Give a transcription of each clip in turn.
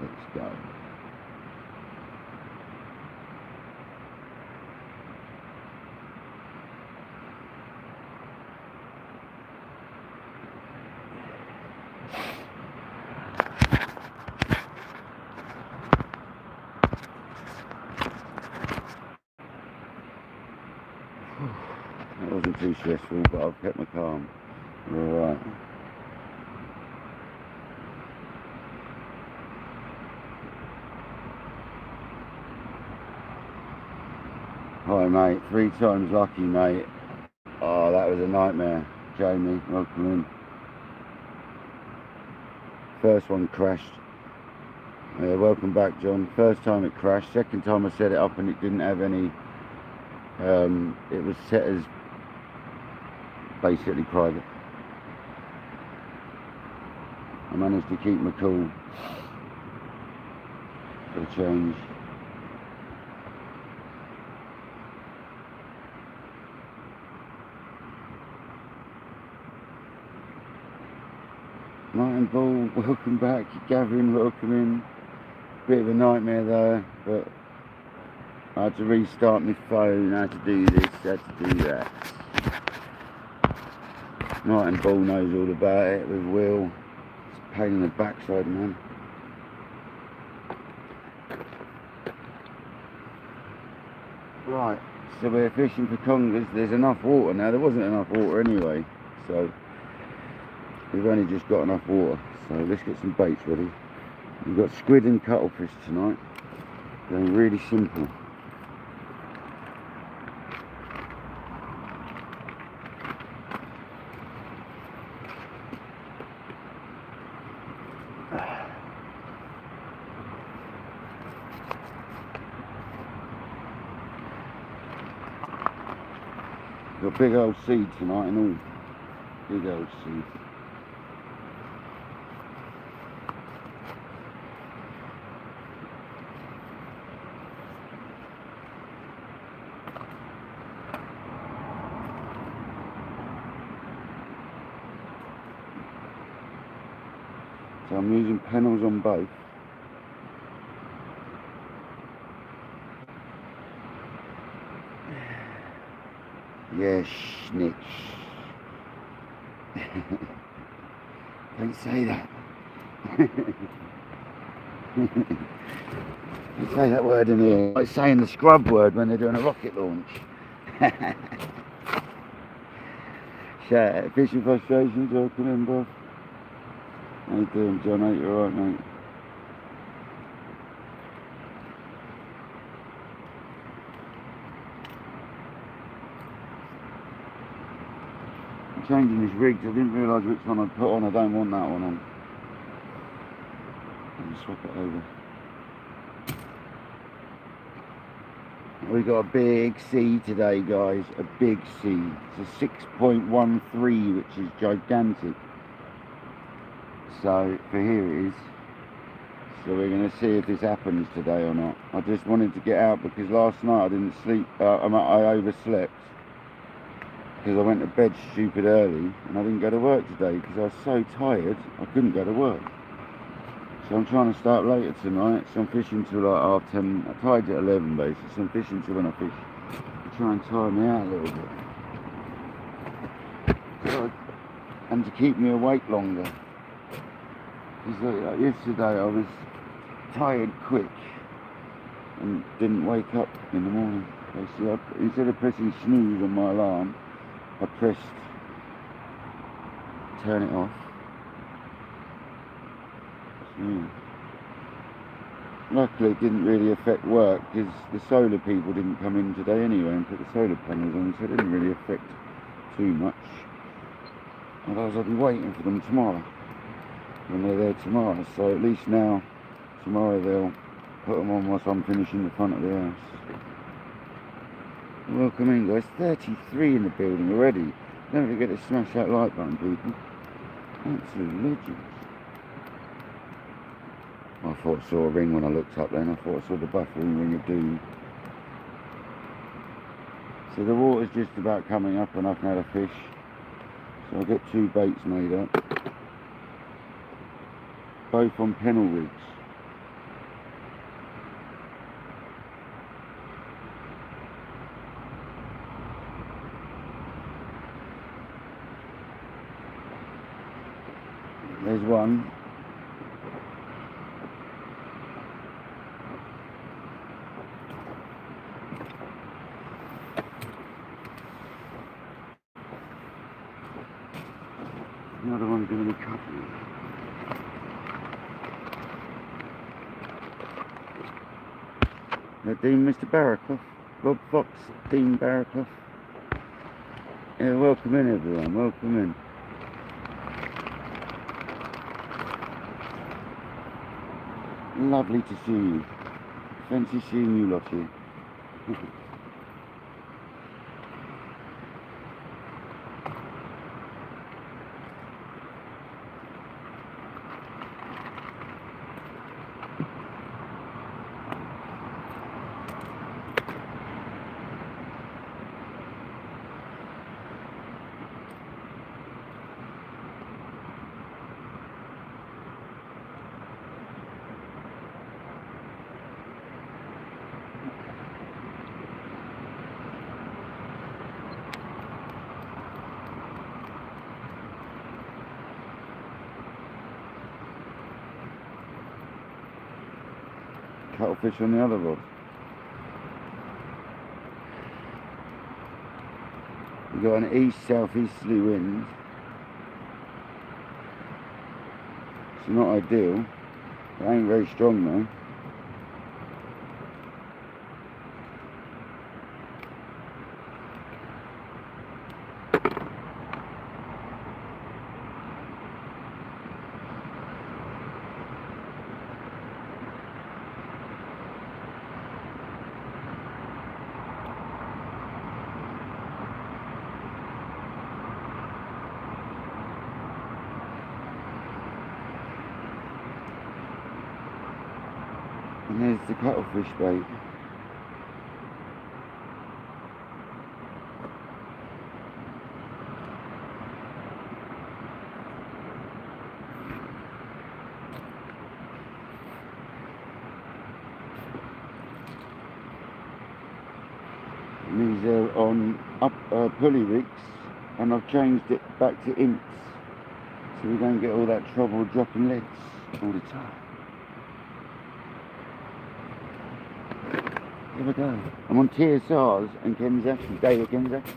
Let's go. That wasn't too stressful, but I've kept my calm. We're alright. Hi mate, 3 times lucky mate. Oh, that was a nightmare. Jamie, welcome in. First one crashed. Yeah, welcome back John. First time it crashed, second time I set it up and it didn't have any, it was set as basically private. I managed to keep my cool for a change. Night and Ball, welcome back. Gavin, welcome in. Bit of a nightmare though, but I had to restart my phone, I had to do this, I had to do that. Night and Ball knows all about it with Will. It's a pain in the backside, man. Right, so we're fishing for congers. There's enough water now. There wasn't enough water anyway, so we've only just got enough water. So let's get some baits ready. We've got squid and cuttlefish tonight. Going really simple. Got big old seed tonight and all. Big old seed. So I'm using panels on both. Yeah, snitch. Don't say that. Don't say that word in here. Like saying the scrub word when they're doing a rocket launch. Shout out, fishing frustrations, welcome in, bro. How you doing, John? Are you alright, mate? I'm changing this rig, I didn't realise which one I'd put on. I don't want that one on. I'll swap it over. We got a big sea today, guys. A big sea. It's a 6.13, which is gigantic. So for here it is. So we're going to see if this happens today or not. I just wanted to get out because last night I didn't sleep. I overslept because I went to bed stupid early and I didn't go to work today because I was so tired I couldn't go to work. So I'm trying to start later tonight. So I'm fishing till like 10:30. I tied at 11 basically. So I'm fishing till when I fish. To try and tire me out a little bit. So, and to keep me awake longer. Because like yesterday I was tired quick and didn't wake up in the morning. Basically, instead of pressing snooze on my alarm, I pressed turn it off. So, luckily it didn't really affect work because the solar people didn't come in today anyway and put the solar panels on, so it didn't really affect too much. Otherwise I'll be waiting for them tomorrow. When they're there tomorrow, so at least now tomorrow they'll put them on whilst I'm finishing the front of the house. Welcome in, guys. 33 in the building already. Don't forget to smash that like button, people. Absolute legends. I thought I saw a ring when I looked up then. I thought I saw the buffering ring of doom. So the water's just about coming up and I've had a fish. So I'll get 2 baits made up. both on pennel rigs. There's one. Another one doing a couple. Dean, Mr. Barraclough, Rob Fox, Dean Barraclough. Yeah, welcome in everyone, welcome in. Lovely to see you. Fancy seeing you lot here. Cuttlefish on the other rod. We've got an east-southeasterly wind. It's not ideal. It ain't very strong though. And there's the cuttlefish bait. And these are on pulley rigs, and I've changed it back to imps, so we don't get all that trouble dropping legs all the time. Here we go. I'm on TSRs and Kenzaki, Daya Kenzaki.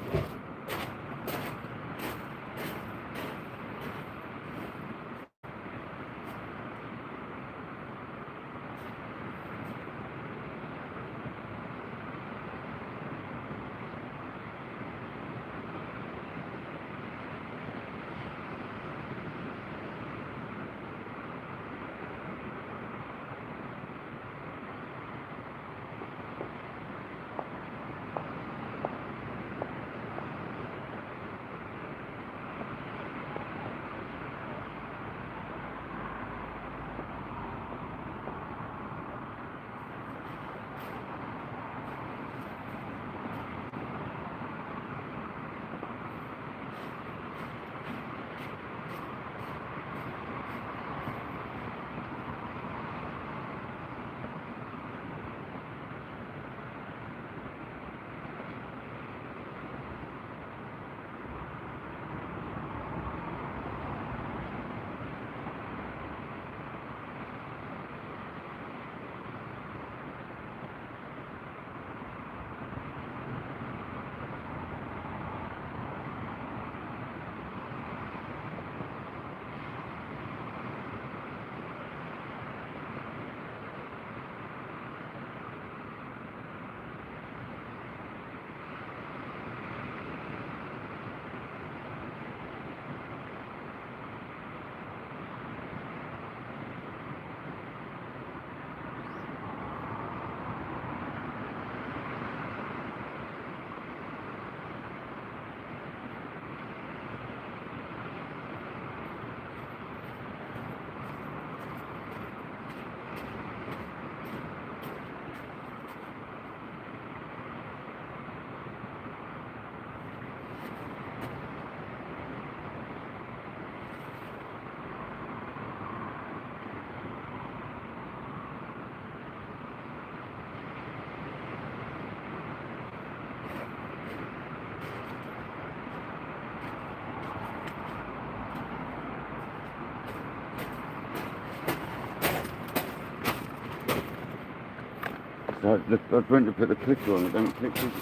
So I was meant to put the clicker on, it don't click, does it?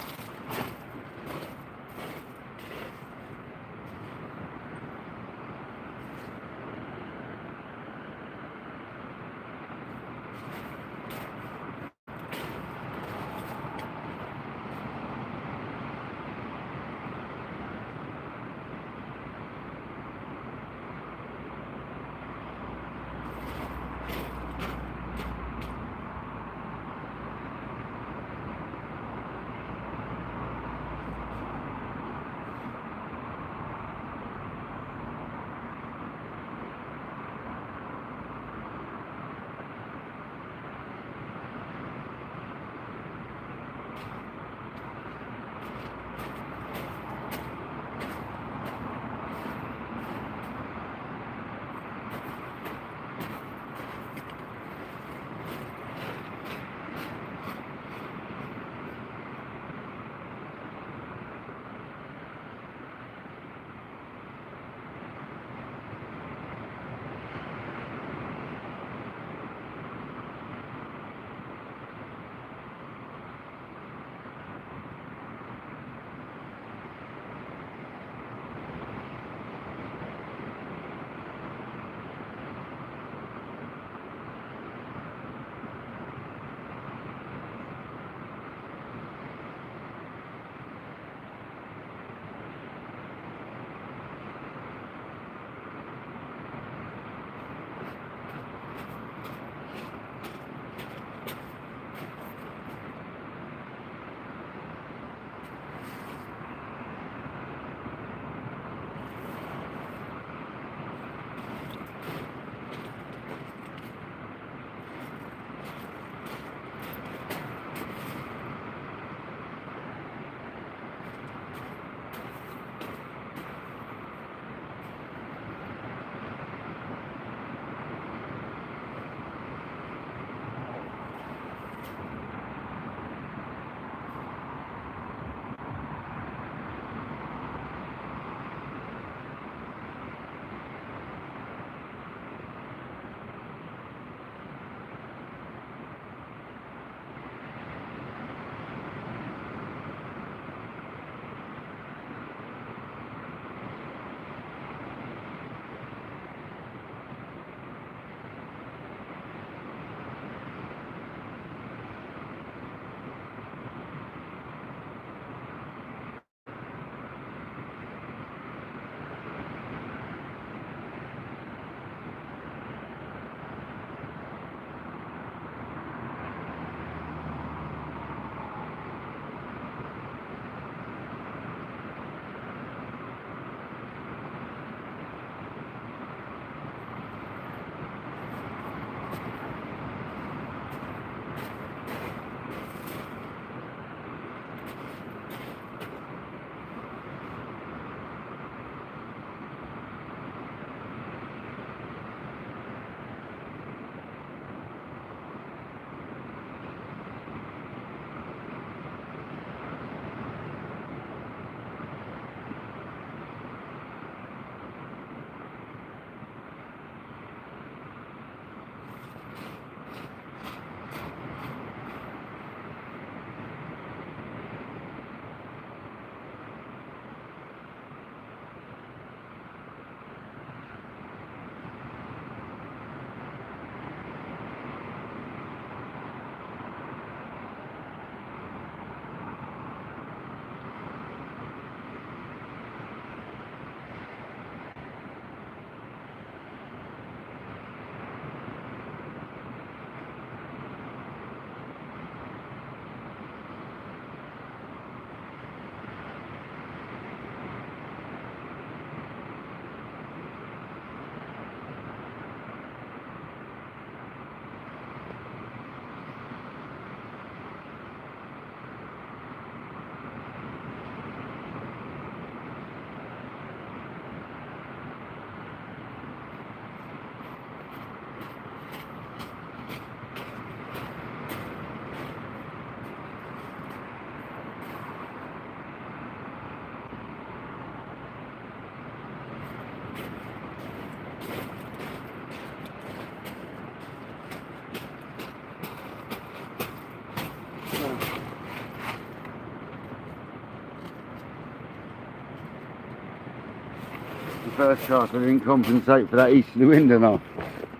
first cast I didn't compensate for that easterly wind enough.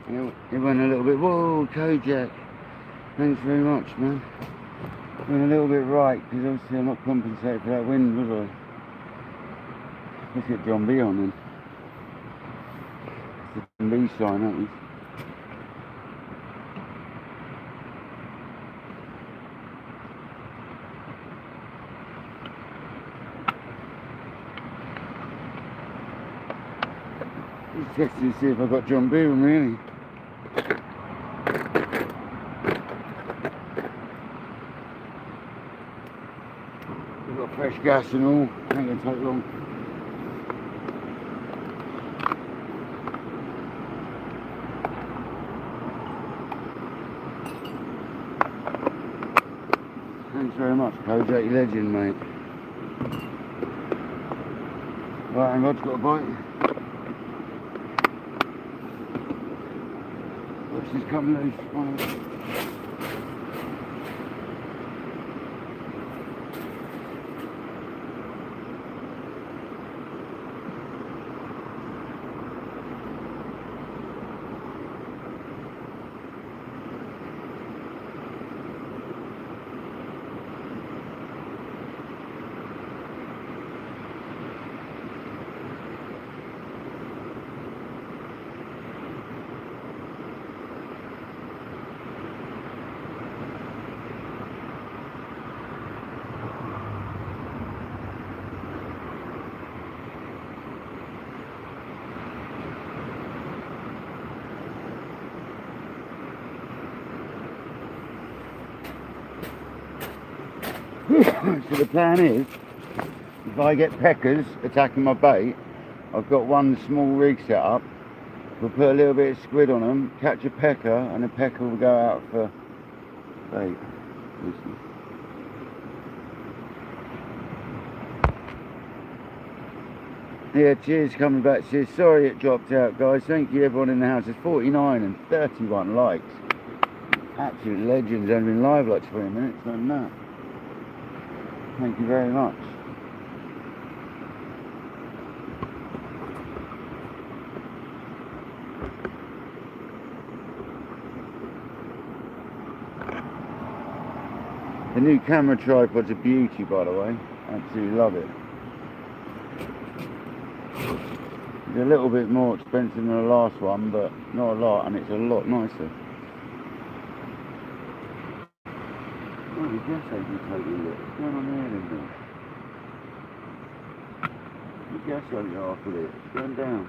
It went a little bit, whoa, Kojak, thanks very much, man. It went a little bit right, because obviously I'm not compensating for that wind, was I? Let's get John B on then. It's the John B sign, aren't we? He's testing to see if I've got John B with me, ain't he? We've got fresh gas and all, ain't gonna take long. Thanks very much, Kojak, you legend, mate. Right, and Rod's got a bite. Watch this come loose. So the plan is, if I get peckers attacking my bait, I've got one small rig set up. We'll put a little bit of squid on them, catch a pecker, and the pecker will go out for bait. Yeah, cheers coming back. Cheers. Sorry it dropped out, guys. Thank you everyone in the house. There's 49 and 31 likes. Absolute legends. Only been live like 20 minutes, than that. Thank you very much. The new camera tripod's a beauty, by the way. Absolutely love it. It's a little bit more expensive than the last one, but not a lot, and it's a lot nicer. Oh, the gas agent totally lit. What's going on here then, Bill? The gas agent half lit. It's going down.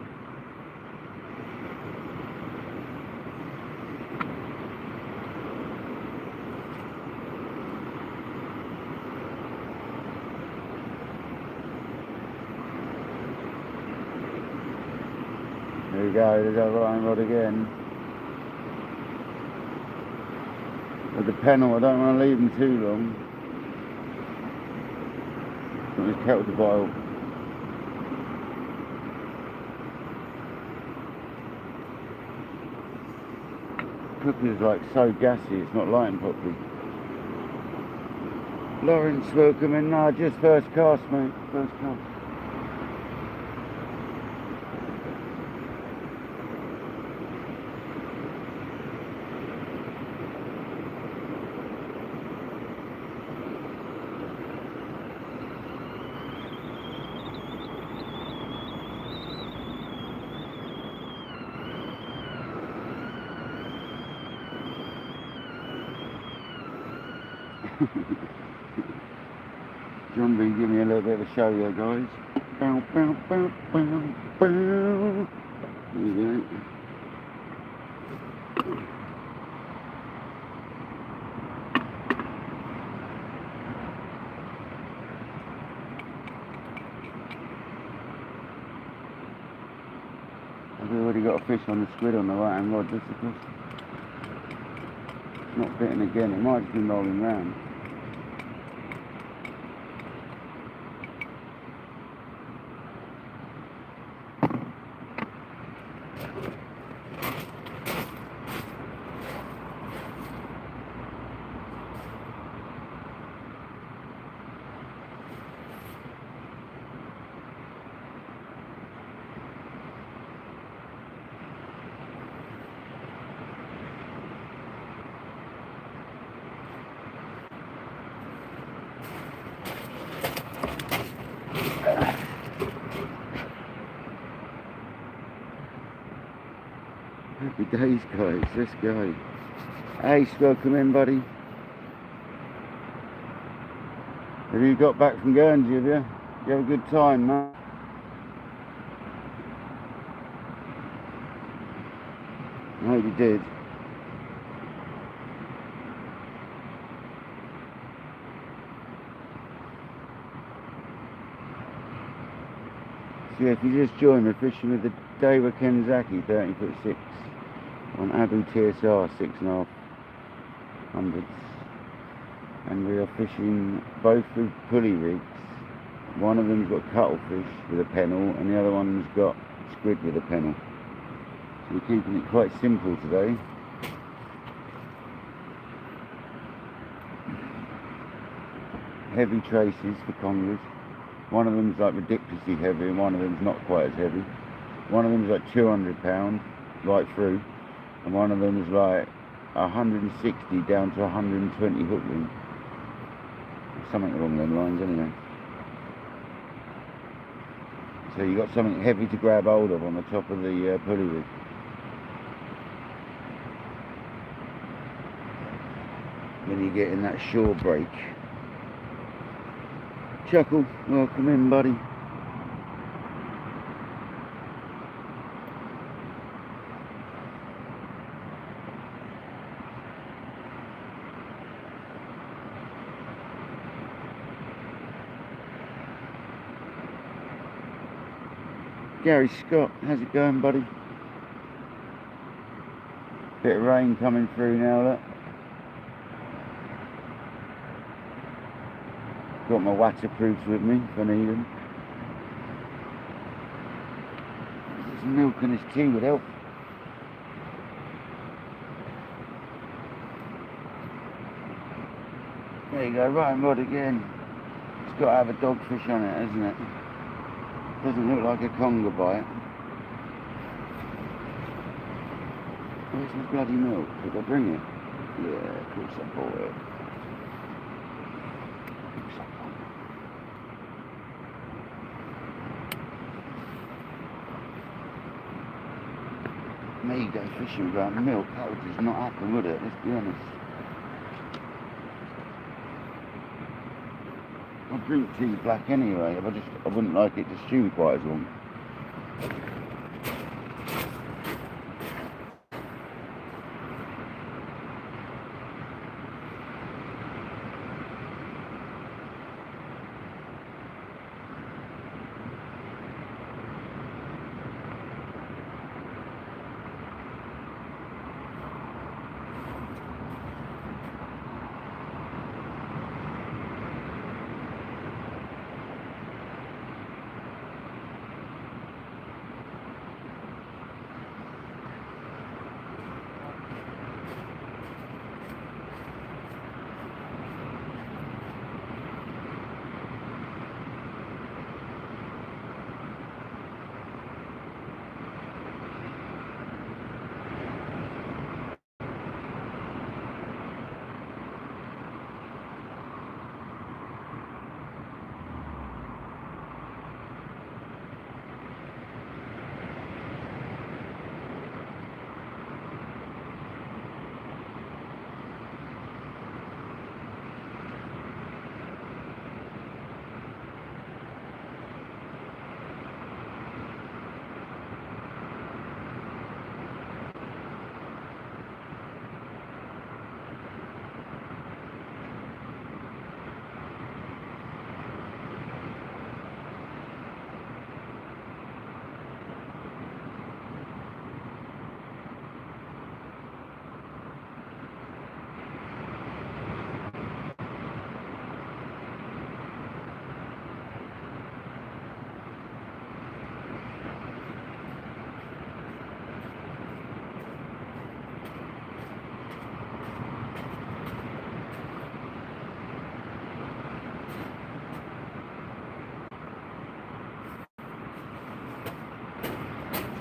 There we go, there's our Ryan rod again. With the pennel, I don't want to leave them too long. Got this kettle to boil. Cooker's like so gassy, it's not lighting properly. Lawrence, welcome in. No, just first cast, mate. First cast. John B, give me a little bit of a show there, guys. Bow, bow, bow, bow, bow. There you go. I've already got a fish on the squid on the right hand rod, just across. It's not bitten again, it might have been rolling round. days, guys. Let's go. Hey, Scott, come in, buddy. Have you got back from Guernsey, have you? You have a good time, man? I hope you did. So yeah, if you just joined me, fishing with the Dawa Kenzaki 30'6" on Abu TSR 6.5 hundreds. And we are fishing both with pulley rigs. One of them's got cuttlefish with a pennel and the other one's got squid with a pennel. So we're keeping it quite simple today. Heavy traces for congers. One of them's like ridiculously heavy and one of them's not quite as heavy. One of them's like 200 pound right through and one of them is like 160 down to 120 hook length. Something along those lines anyway. So you got something heavy to grab hold of on the top of the pulley rig. When you get in that shore break. Chuckle, welcome in, buddy. Gary Scott, how's it going, buddy? Bit of rain coming through now, look. Got my waterproofs with me if I need them. Some milk and this tea would help. There you go, right rod again. It's got to have a dogfish on it, hasn't it? Doesn't look like a conger bite. Where's my bloody milk? Did I bring it? Yeah, of course I bought it. Me go fishing without milk, that would just not happen, would it? Let's be honest. I drink tea black anyway, I wouldn't like it to stew quite as long.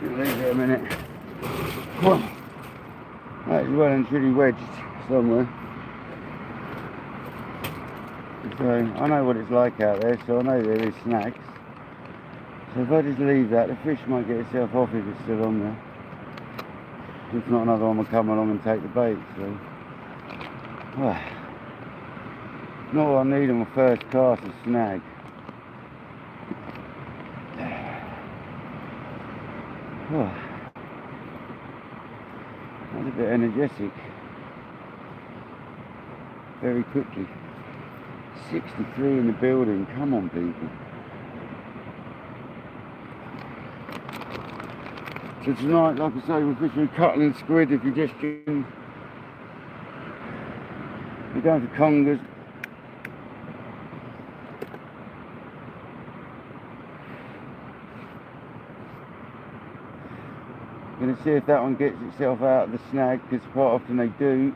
Leave it a minute. Well, that is well and truly wedged somewhere. So I know what it's like out there, so I know there is snags. So if I just leave that, the fish might get itself off if it's still on there. If not, another one will come along and take the bait. So, not what I need on my first cast, a snag. That's a bit energetic. Very quickly. 63 in the building. Come on, people. So tonight, like I say, we're fishing cuttle and squid. If you're just we're going for congers. Going to see if that one gets itself out of the snag, because quite often they do.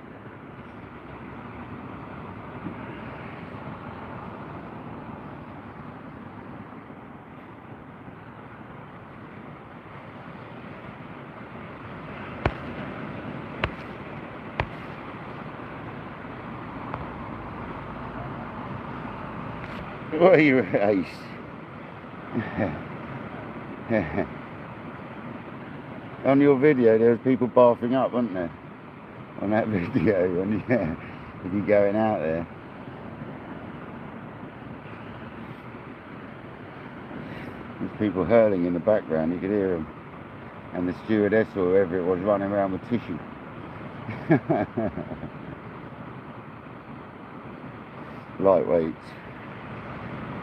What are you, Ace? On your video there was people barfing up, weren't there? On that video, and if you're going out there. There's people hurling in the background, you could hear them. And the stewardess or whoever it was running around with tissue. Lightweights.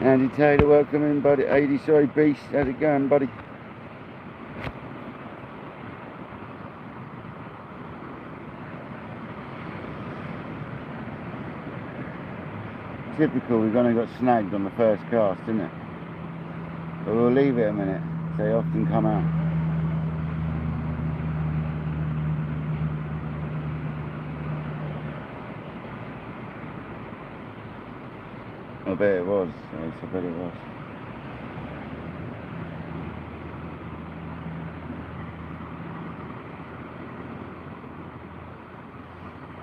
Andy Taylor, welcome in, buddy. 80, sorry, Beast, how's it going, buddy? Typical, we've only got snagged on the first cast, isn't it? But we'll leave it a minute, they often come out. I bet it was, yes, I bet it was.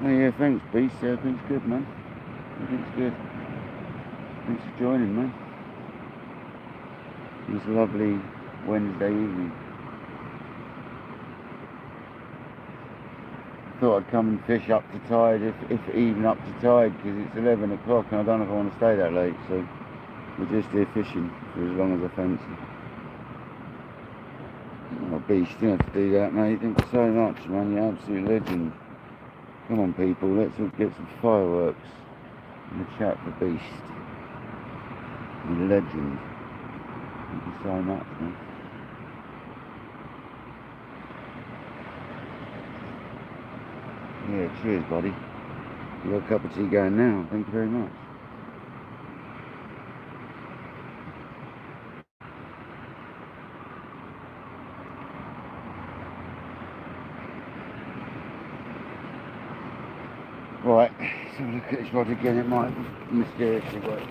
Oh yeah, thanks Beast, everything's good, man. Everything's good. Thanks for joining, man. This lovely Wednesday evening. Thought I'd come and fish up to tide, if even up to tide, because it's 11 o'clock and I don't know if I want to stay that late, so we're just here fishing for as long as I fancy. Oh, Beast, you don't have to do that, mate. Thank you so much, man. You're an absolute legend. Come on, people, let's all get some fireworks in the chat for Beast. You legend. Thank you so much, man. Yeah, cheers, buddy. You got a cup of tea going now. Thank you very much. Right, so look at this rod again. It might mysteriously work.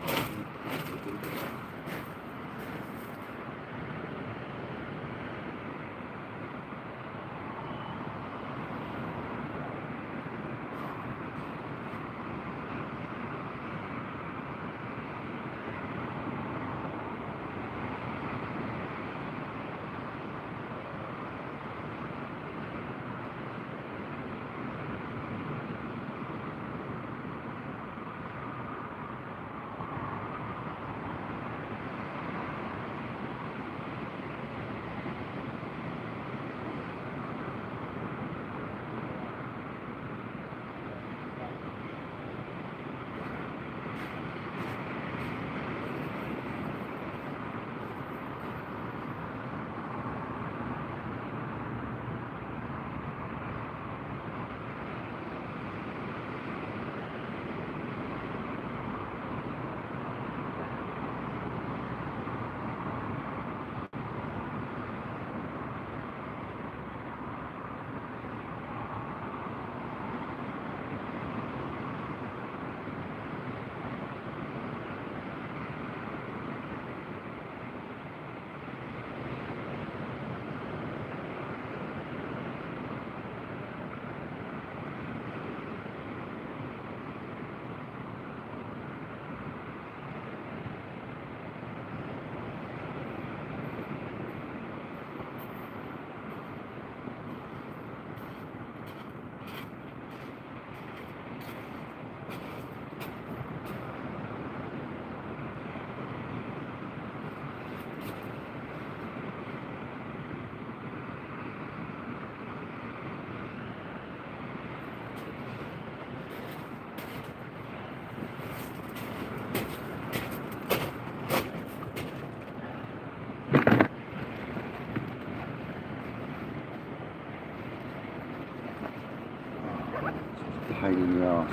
pain in the arse.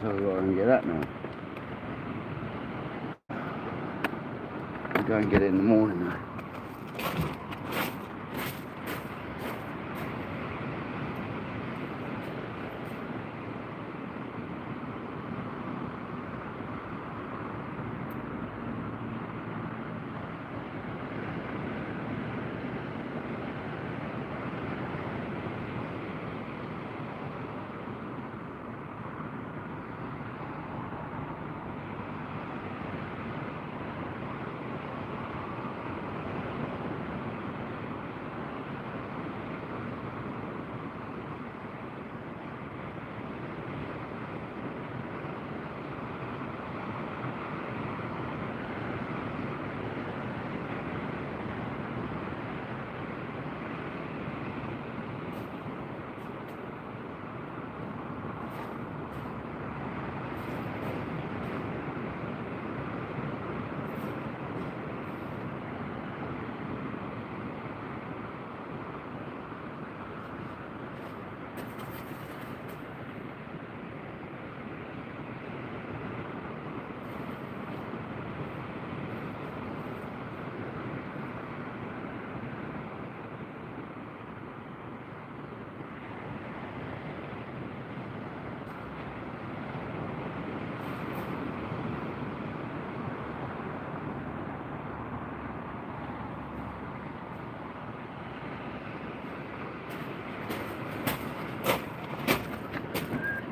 So I can get that now. I'll go and get it in the morning now.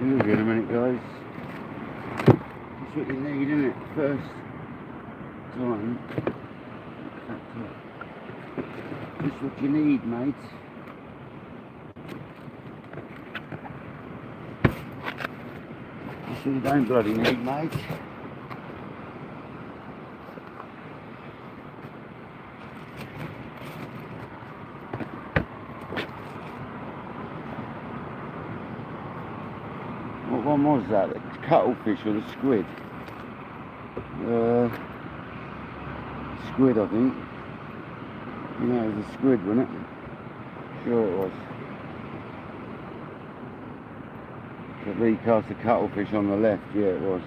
We'll be in a minute, guys. That's what you need, isn't it? First time. That's what you need, mate. That's what you don't bloody need, mate. What one was that? The cuttlefish or the squid? Squid, I think. No, it was a squid, wasn't it? Sure it was. The recast the cuttlefish on the left, yeah it was.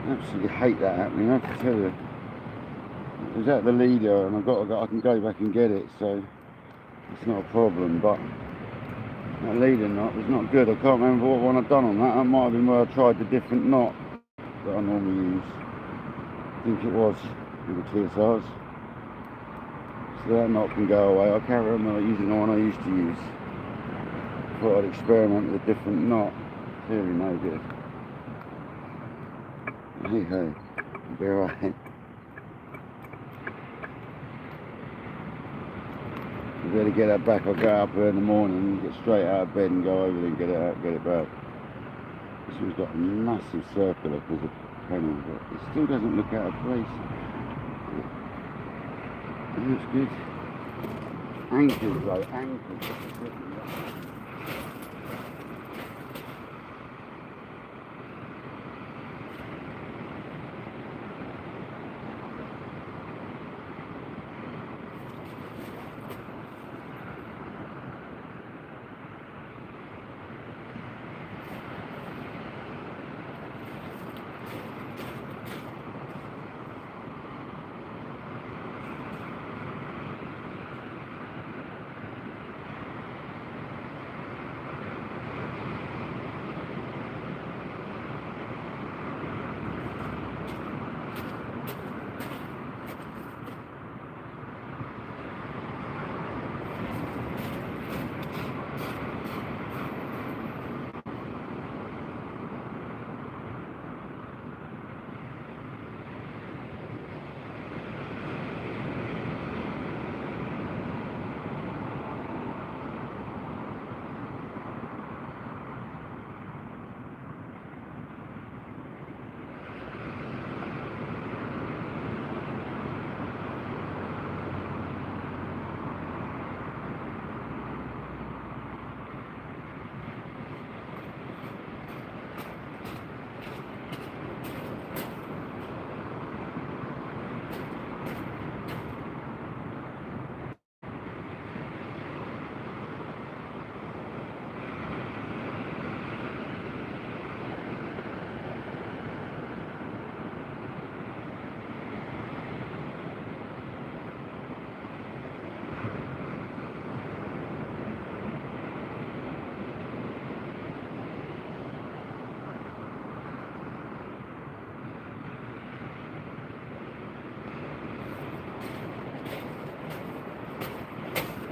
Absolutely hate that happening, I have to tell you. It was at the leader and I can go back and get it, so it's not a problem, but that leader knot was not good. I can't remember what one I'd done on that. That might have been where I tried the different knot that I normally use. I think it was with the TSRs. So that knot can go away. I'll carry on using the one I used to use. Thought I'd experiment with a different knot. Clearly no good. Hey ho, be alright. I better get that back. I'll go up there in the morning, get straight out of bed and go over there and get it out, get it back. This one's got a massive circular because of penny, but it still doesn't look out of place. That's good. Anchors though, anchors.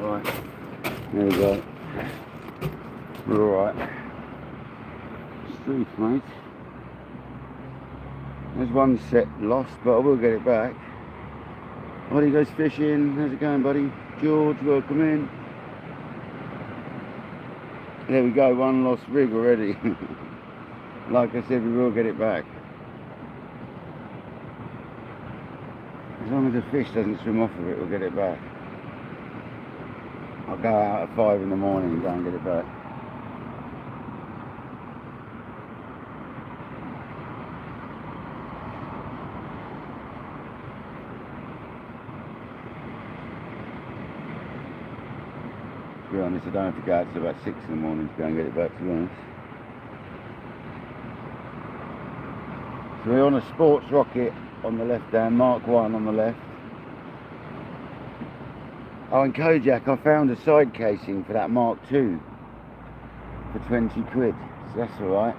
Right, there we go. We're alright. Street, mate. There's one set lost, but I will get it back. Buddy goes fishing. How's it going, buddy? George, welcome in. There we go, one lost rig already. Like I said, we will get it back. As long as the fish doesn't swim off of it, we'll get it back. I'll go out at 5 in the morning and go and get it back. To be honest, I don't have to go out till about 6 in the morning to go and get it back, to be honest. So we're on a sports rocket on the left hand, Mark 1 on the left. Oh, and Kojak, I found a side casing for that Mark 2 for 20 quid, so that's alright.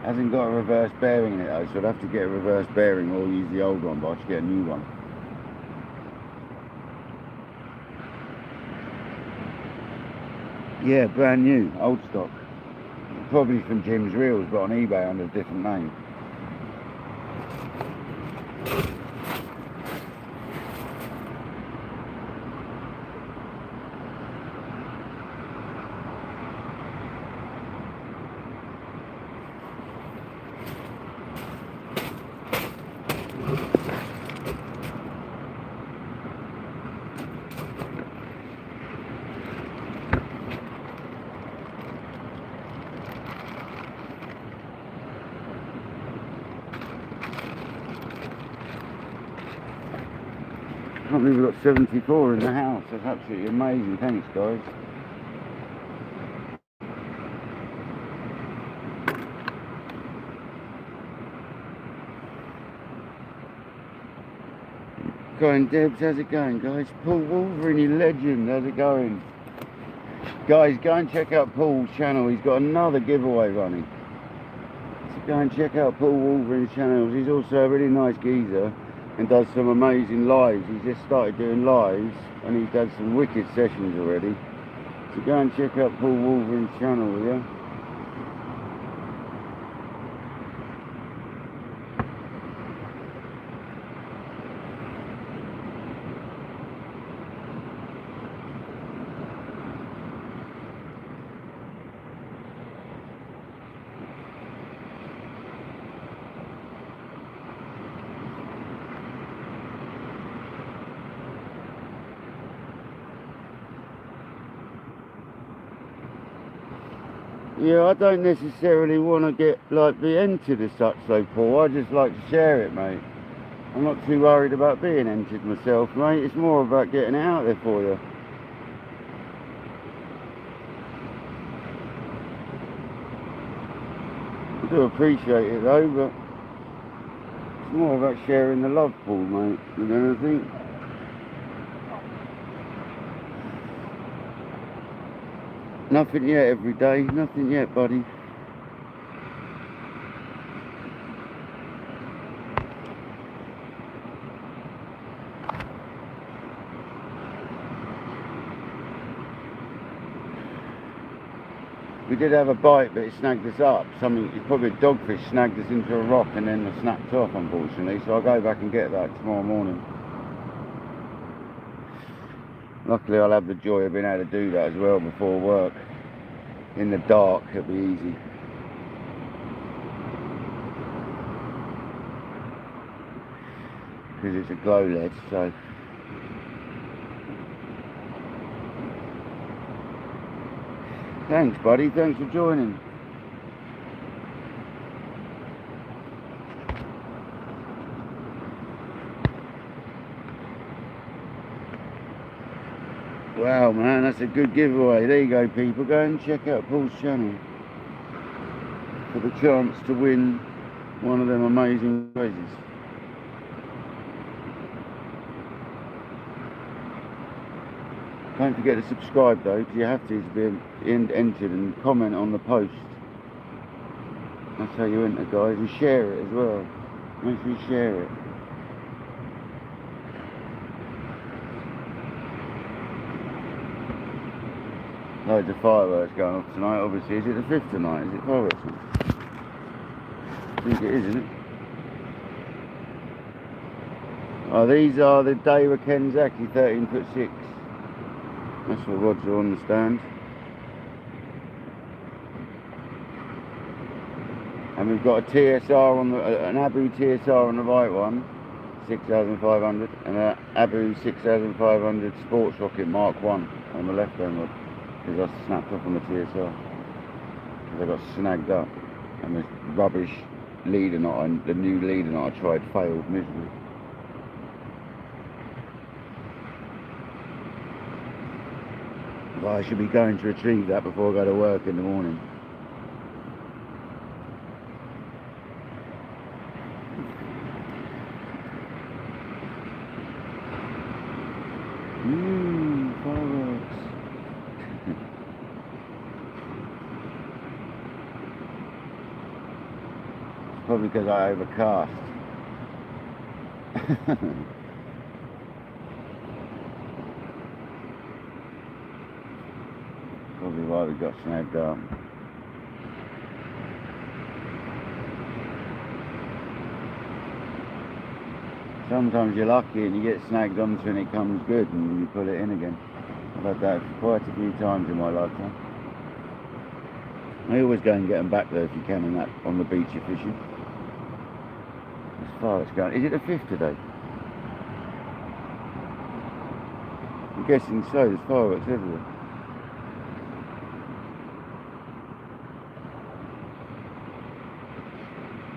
Hasn't got a reverse bearing in it though, so I'd have to get a reverse bearing or use the old one, but I should get a new one. Yeah, brand new, old stock. Probably from Jim's Reels, but on eBay under a different name. I can't believe we've got 74 in the house. That's absolutely amazing. Thanks, guys. Going, Debs, how's it going, guys? Paul Wolverine, you legend. How's it going? Guys, go and check out Paul's channel. He's got another giveaway running. So go and check out Paul Wolverine's channel. He's also a really nice geezer and does some amazing lives. He's just started doing lives and he's done some wicked sessions already. So go and check out Paul Wolverine's channel, will you? Yeah, I don't necessarily want to be entered as such though, Paul. I just like to share it, mate. I'm not too worried about being entered myself, mate. It's more about getting it out there for you. I do appreciate it though, but it's more about sharing the love, Paul, mate, than anything. Nothing yet every day, nothing yet, buddy. We did have a bite, but it snagged us up. It's probably a dogfish snagged us into a rock and then snapped off, unfortunately. So I'll go back and get that tomorrow morning. Luckily, I'll have the joy of being able to do that as well before work. In the dark, it'll be easy. Because it's a glow lead, so. Thanks, buddy. Thanks for joining. Wow, man, that's a good giveaway. There you go, people. Go and check out Paul's channel for the chance to win one of them amazing prizes. Don't forget to subscribe though, because you have to be entered, and comment on the post. That's how you enter, guys. And share it as well. Make sure you share it. Loads of fireworks going off tonight, obviously. Is it the 5th tonight? Is it fireworks night? I think it is, isn't it? Oh, these are the Daiwa Kenzaki 13'6". That's what rods are on the stand. And we've got a TSR on the, an Abu TSR on the right one, 6500, and an Abu 6500 Sports Rocket Mark 1 on the left hand rod, because I snapped off on the TSR. Because I got snagged up, and this rubbish leader knot, the new leader knot I tried failed miserably. But I should be going to retrieve that before I go to work in the morning. Fireworks. It's probably because I overcast. Probably why we got snagged up. Sometimes you're lucky and you get snagged onto and it comes good and you pull it in again. I've had that quite a few times in my lifetime. I always go and get them back though if you can on the beach you're fishing. As far as it's going. Is it the 5th today? I'm guessing so, there's fireworks everywhere.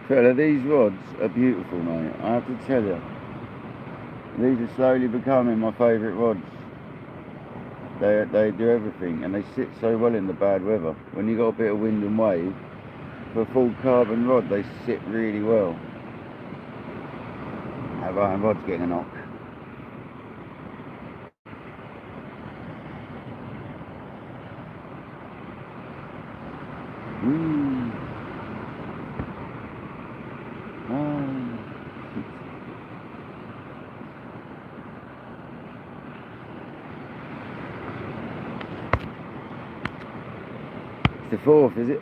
Fella, these rods are beautiful, mate. I have to tell you. These are slowly becoming my favourite rods. They do everything and they sit so well in the bad weather. When you got a bit of wind and wave, for a full carbon rod they sit really well. That Ryan rod's getting a knock. It's the 4th, is it?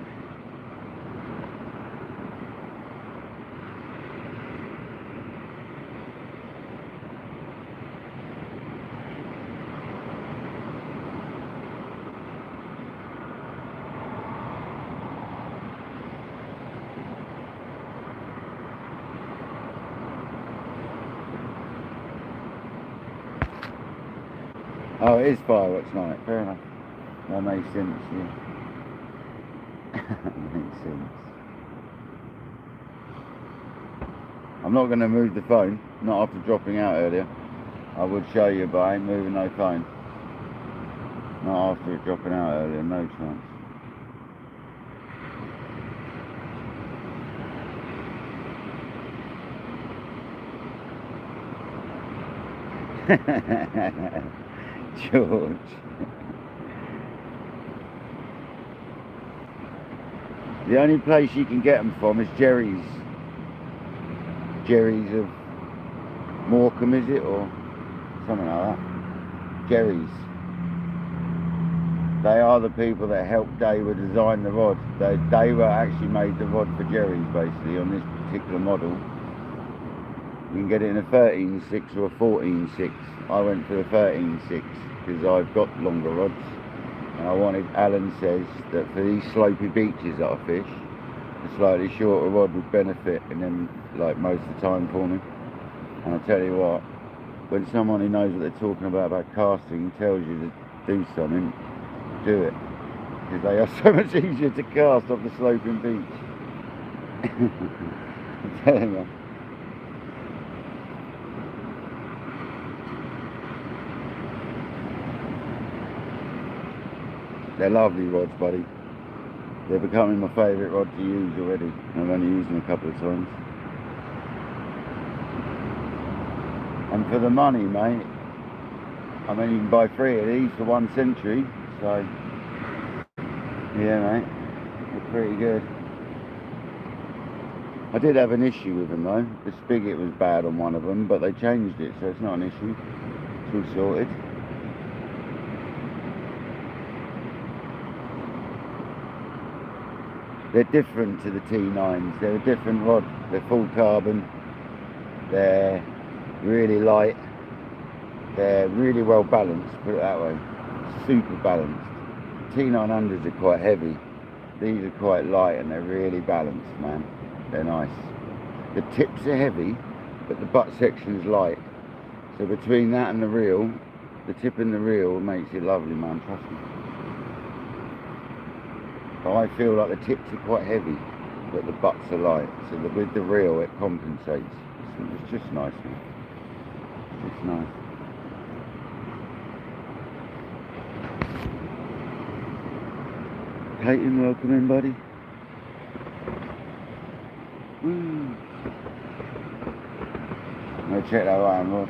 Oh, it is fireworks night, fair enough. That makes sense, yeah. Makes sense. I'm not going to move the phone, not after dropping out earlier. I would show you, but I ain't moving no phone. Not after it dropping out earlier, no chance. George. The only place you can get them from is Jerry's. Jerry's of Morecambe, is it? Or something like that. Jerry's. They are the people that helped Daiwa design the rod. Daiwa actually made the rod for Jerry's, basically, on this particular model. You can get it in a 13.6 or a 14.6. I went for the 13.6 because I've got longer rods. And I wanted, Alan says, that for these slopey beaches that I fish, a slightly shorter rod would benefit in them, like, most of the time for me. And I tell you what, when someone who knows what they're talking about casting tells you to do something, do it. Because they are so much easier to cast off the sloping beach. I'm telling you. They're lovely rods, buddy. They're becoming my favourite rod to use already. I've only used them a couple of times. And for the money, mate, I mean, you can buy 3 of these for 1 century. So, yeah, mate, they're pretty good. I did have an issue with them though. The spigot was bad on one of them, but they changed it, so it's not an issue. It's all sorted. they're different to the T9s. They're a different rod. They're full carbon. They're really light. They're really well balanced, put it that way. Super balanced. T900s are quite heavy. These are quite light and they're really balanced, man. They're nice. The tips are heavy, but the butt section's light. So between that and the reel, the tip and the reel makes it lovely, man, trust me. But I feel like the tips are quite heavy, but the butts are light. So with the reel, it compensates. It's just nice, man. It's just nice. Peyton, welcome in, buddy. Woo. I'm gonna check that iron rod.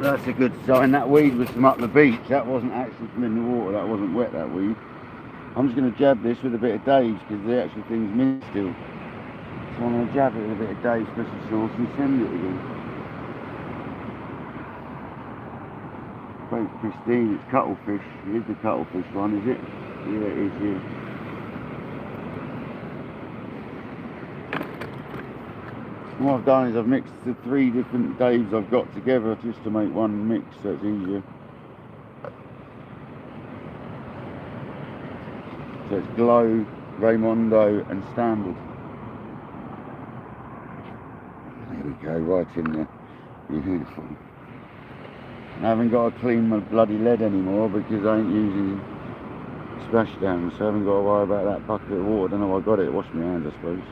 That's a good sign. That weed was from up the beach. That wasn't actually from in the water. That wasn't wet, that weed. I'm just going to jab this with a bit of Dave's because the actual thing's mint still. So I'm going to jab it with a bit of Dave's special sauce and send it again. Great pristine. It's cuttlefish. Here's the cuttlefish one, is it? Yeah, it is, yeah. What I've done is I've mixed the 3 different Daves I've got together just to make one mix so it's easier. So it's Glow, Raimondo and Standard. There we go, right in there. Beautiful. I haven't got to clean my bloody lead anymore because I ain't using splashdown, so I haven't got to worry about that bucket of water. I don't know why I got it, wash my hands I suppose.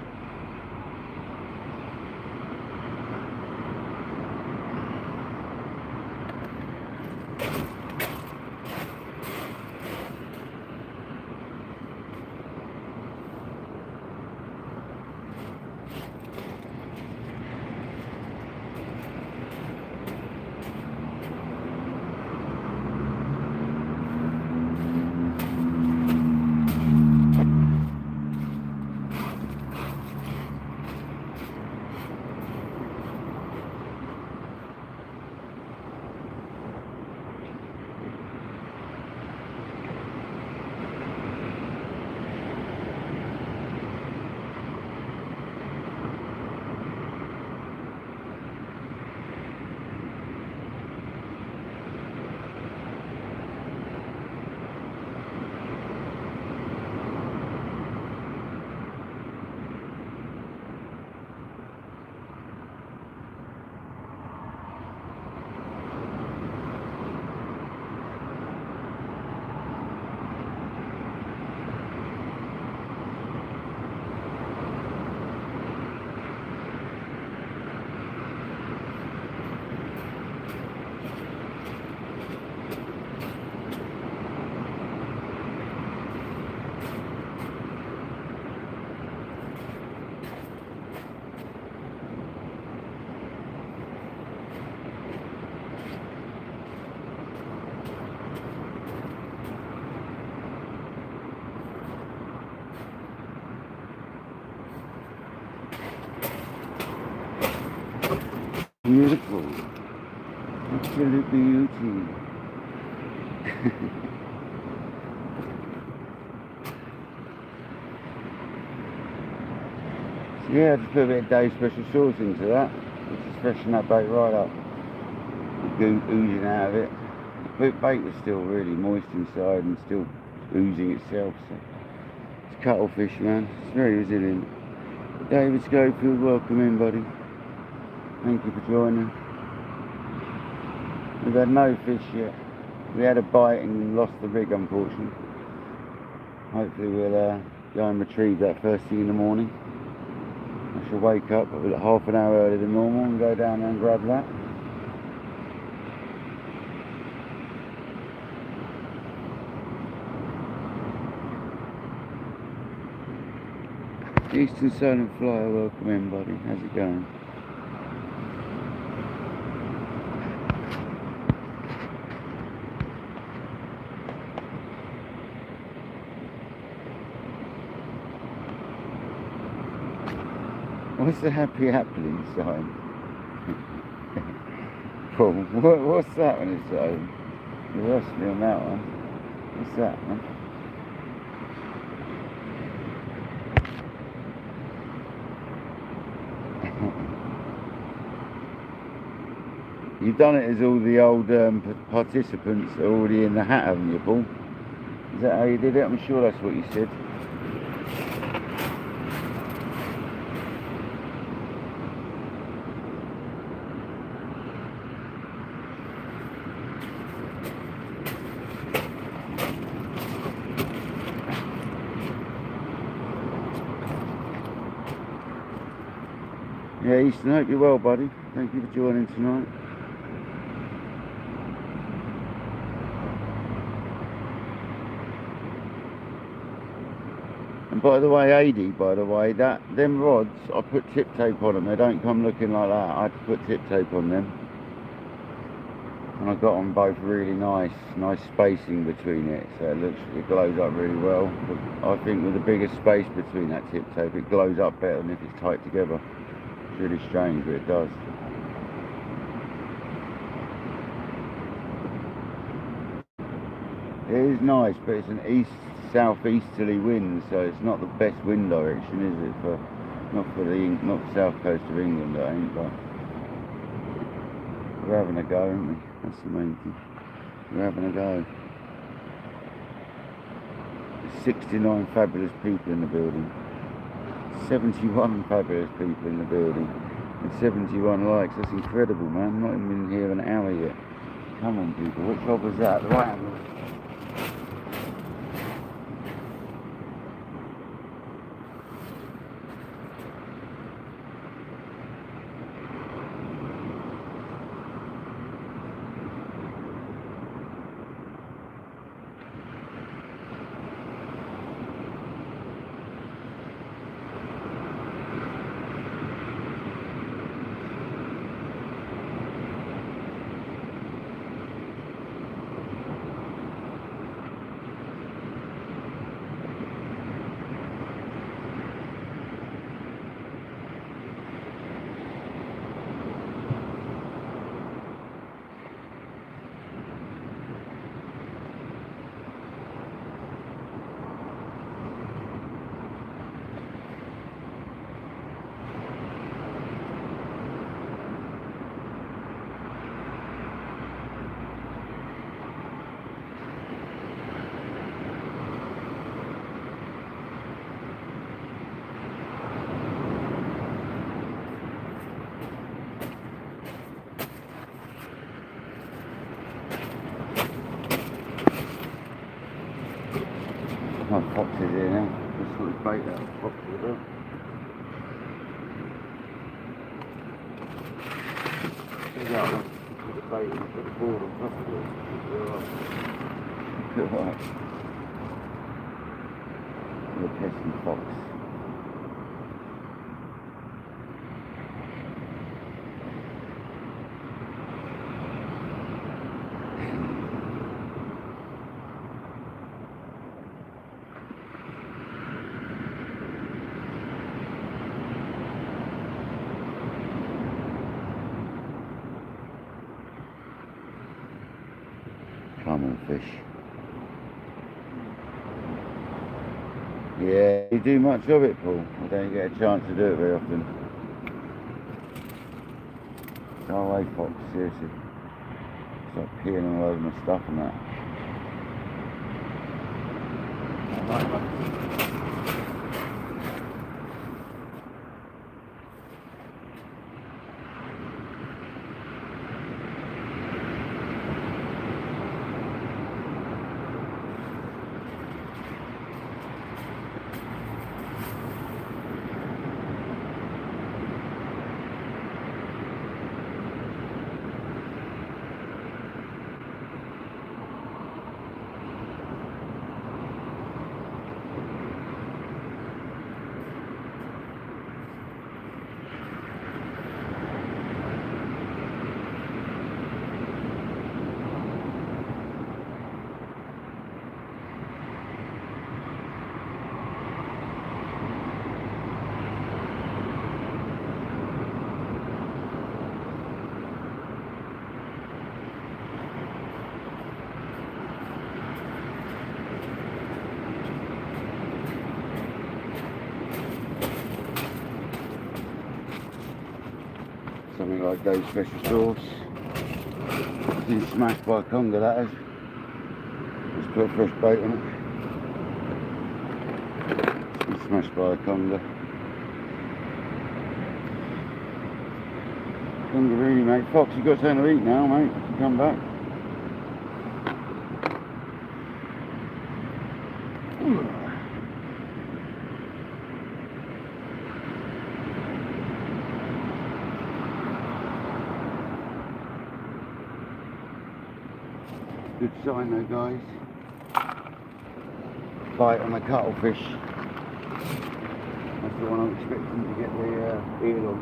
Beautiful. Absolute beauty. So yeah, I just put a bit of Dave's special sauce into that, which is freshen that bait right up. Oozing out of it. The bait was still really moist inside and still oozing itself. So it's cuttlefish, man. It's very resilient. David Schofield, welcome in, buddy. Thank you for joining. We've had no fish yet. We had a bite and lost the rig, unfortunately. Hopefully we'll go and retrieve that first thing in the morning. I shall wake up half an hour earlier than normal and go down there and grab that. Eastern Silent Flyer, welcome in, buddy. How's it going? What's the happy happening sign? Paul, what's that one it's on? You lost me on that one. What's that, man? You've done it as all the old participants are already in the hat, haven't you, Paul? Is that how you did it? I'm sure that's what you said. Yeah, Easton, hope you're well, buddy. Thank you for joining tonight. And by the way, them rods, I put tip tape on them. They don't come looking like that. I had to put tip tape on them. And I got them both really nice spacing between it. So it glows up really well. But I think with the bigger space between that tip tape, it glows up better than if it's tight together. It's really strange, but it does. It is nice, but it's an southeasterly wind, so it's not the best wind direction, is it? Not for the south coast of England, I ain't. But we're having a go, aren't we? That's the main thing. We're having a go. There's 69 fabulous people in the building. 71 fabulous people in the building. And 71 likes. That's incredible, man. I'm not even been here an hour yet. Come on, people. Which job was that? The right hand. My fox is here now. Just sort of bait that fox with it. Check out one. Put the bait and put the board on top of it. Good work. The pesky fox. Come on, fish. Yeah, you do much of it, Paul? I don't get a chance to do it very often. Go away, Fox, seriously. Stop peeing all over my stuff and that. Something like those special sauce. Been smashed by a conger, that is. Just put a fresh bait on it. Been smashed by a conger. Conger really, mate. Fox, you got something to eat now, mate. You come back. Good sign though, guys. Bite on the cuttlefish. That's the one I'm expecting to get the eel on.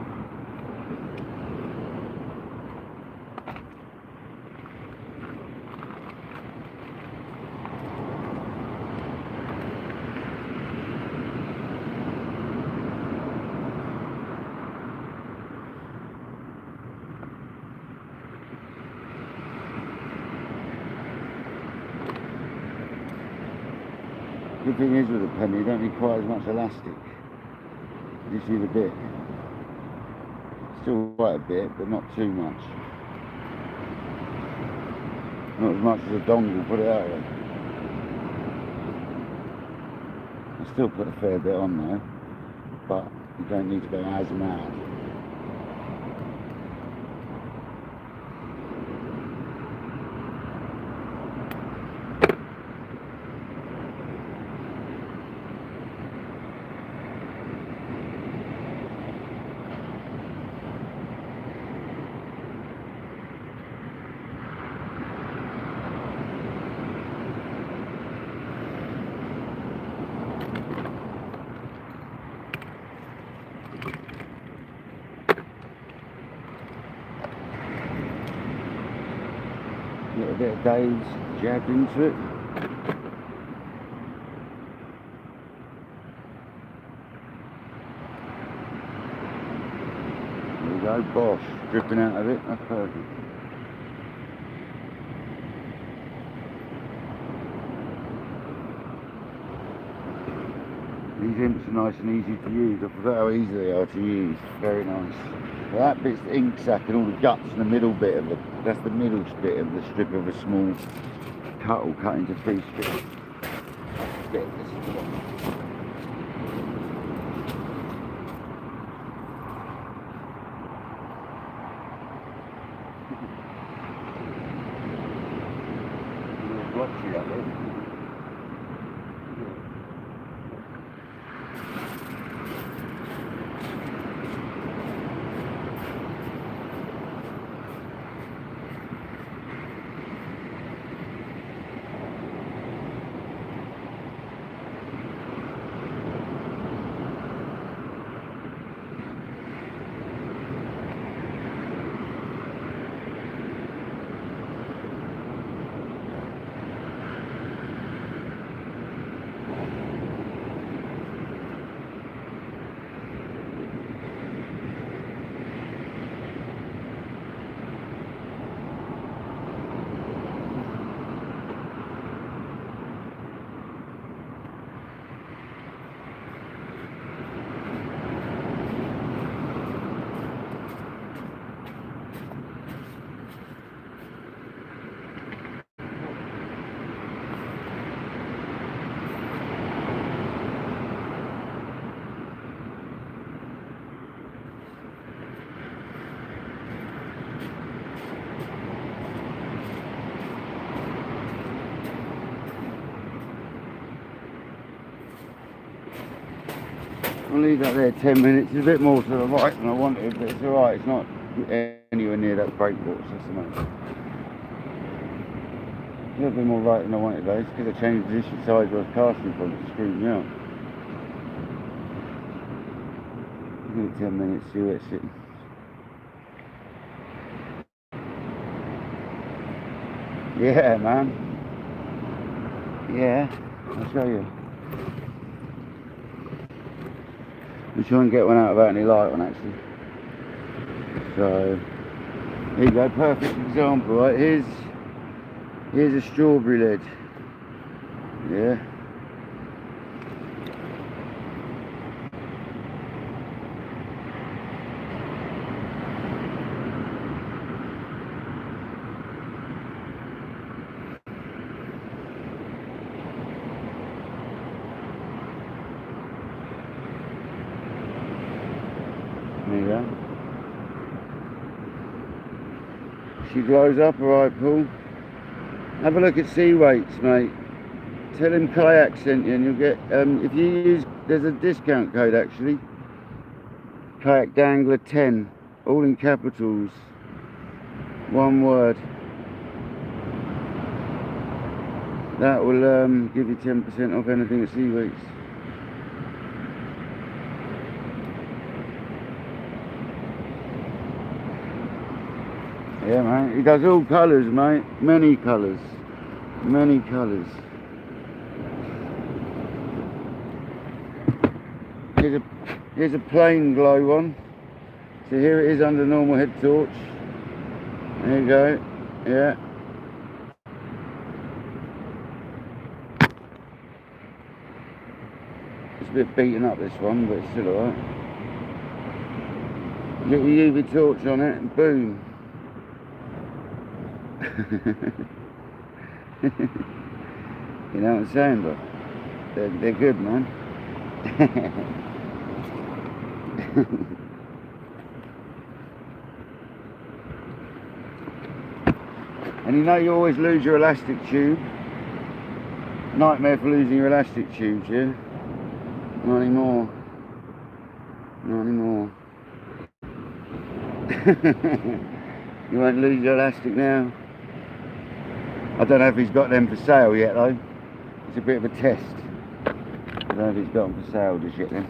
Good thing is with a penny, you don't need quite as much elastic. You just need a bit. Still quite a bit, but not too much. Not as much as a dongle, put it out there. I still put a fair bit on though, but you don't need to go as mad. Get a bit of Dave's jabbed into it. There we go, bosh, dripping out of it, that's perfect. These imps are nice and easy to use. I forgot how easy they are to use. Very nice. Well, that bit's the ink sac and all the guts in the middle bit of it. That's the middle bit of the strip of a small cuttle cut into 3 strips. Bit of this as well. Blotchy that is. I'll leave that there 10 minutes. It's a bit more to the right than I wanted, but it's alright. It's not anywhere near that breakwater, so it's amazing. A little bit more right than I wanted though. It's because I changed the position side where I was casting from. It screwed me up. Give it 10 minutes, see where it's sitting. Yeah, man. Yeah, I'll show you. We'll try and get one out without any light on, actually. So, here you go, perfect example, right? Here's a strawberry lid. Yeah. There you go. She glows up, alright, Paul. Have a look at sea weights, mate. Tell him Kayak sent you and you'll get, if you use, there's a discount code actually. KayakDangler 10, all in capitals. One word. That will give you 10% off anything at sea weights. Yeah, mate. He does all colours, mate. Many colours. Many colours. Here's a plain glow one. So here it is under normal head torch. There you go. Yeah. It's a bit beaten up, this one, but it's still alright. Get your UV torch on it and boom. You know what I'm saying, but they're good, man. And you know you always lose your elastic tube. Nightmare for losing your elastic tubes, yeah? Not anymore. Not anymore. You won't lose your elastic now. I don't know if he's got them for sale yet though. It's a bit of a test. I don't know if he's got them for sale just yet then.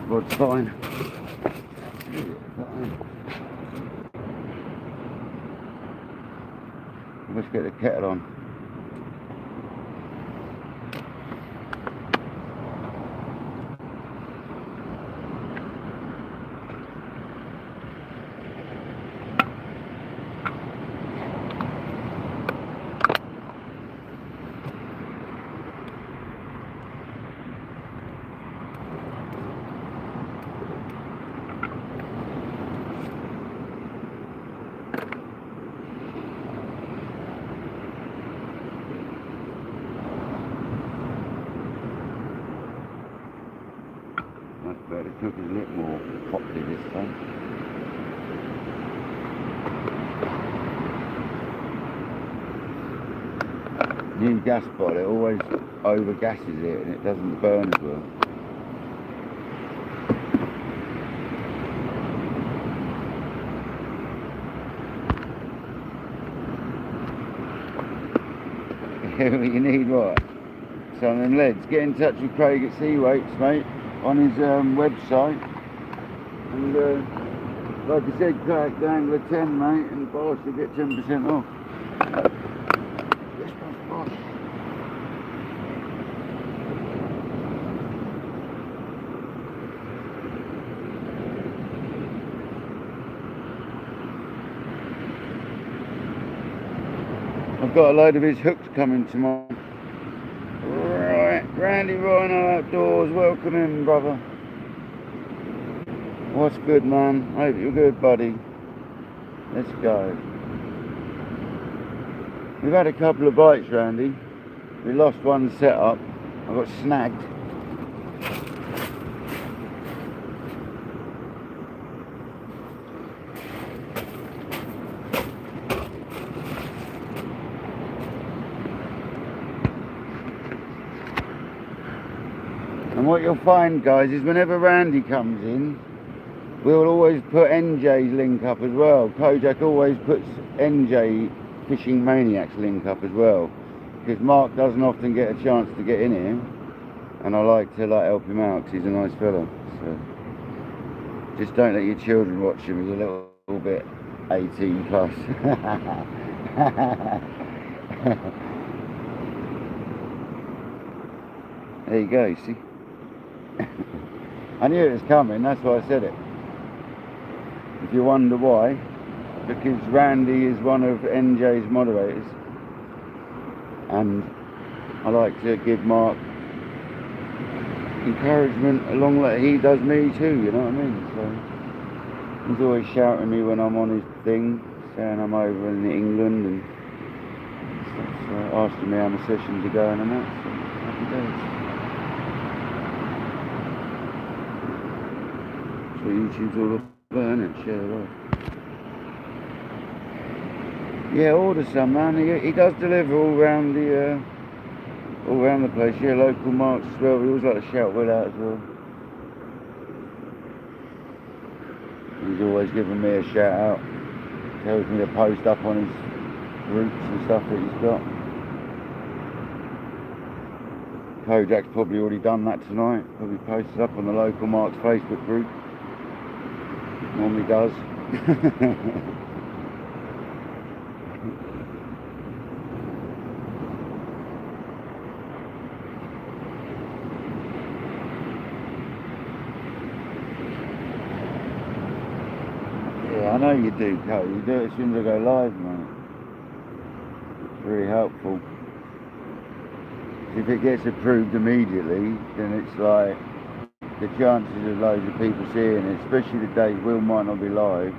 Rod's fine. Let's get the kettle on. But the cook is a little more poppy this time. New gas bottle, it always over gasses it and it doesn't burn as well. You need what? Some of them leads. Get in touch with Craig at Sea Weights, mate, on his website. And like I said, KayakDangler 10, mate, and Boss will get 10% off. Yes, Boss. I've got a load of his hooks coming tomorrow. Right, Randy Rhino Outdoors, welcome in, brother. What's good, man? Hope you're good, buddy. Let's go. We've had a couple of bites, Randy. We lost one setup. I got snagged. And what you'll find, guys, is whenever Randy comes in, we'll always put NJ's link up as well. Kojak always puts NJ Fishing Maniacs link up as well, because Mark doesn't often get a chance to get in here, and I like to help him out because he's a nice fella. So just don't let your children watch him. He's a little bit 18 plus. There you go, see. I knew it was coming, that's why I said it. If you wonder why, because Randy is one of NJ's moderators, and I like to give Mark encouragement along like he does me too, you know what I mean? So he's always shouting me when I'm on his thing, saying I'm over in England and stuff, so asking me how my sessions are going and that, so happy days. That's what YouTube's all about, isn't it? Share the love. Yeah, order some, man. He does deliver all around the place. Yeah, local marks as well. We always like to shout Will out as well. He's always giving me a shout out. Tells me to post up on his routes and stuff that he's got. Kojak's probably already done that tonight. Probably posted up on the local marks Facebook group. Normally does. I know you do, Co. You do it as soon as I go live, mate. It's really helpful. If it gets approved immediately, then it's like the chances of loads of people seeing it, especially the days Will might not be live,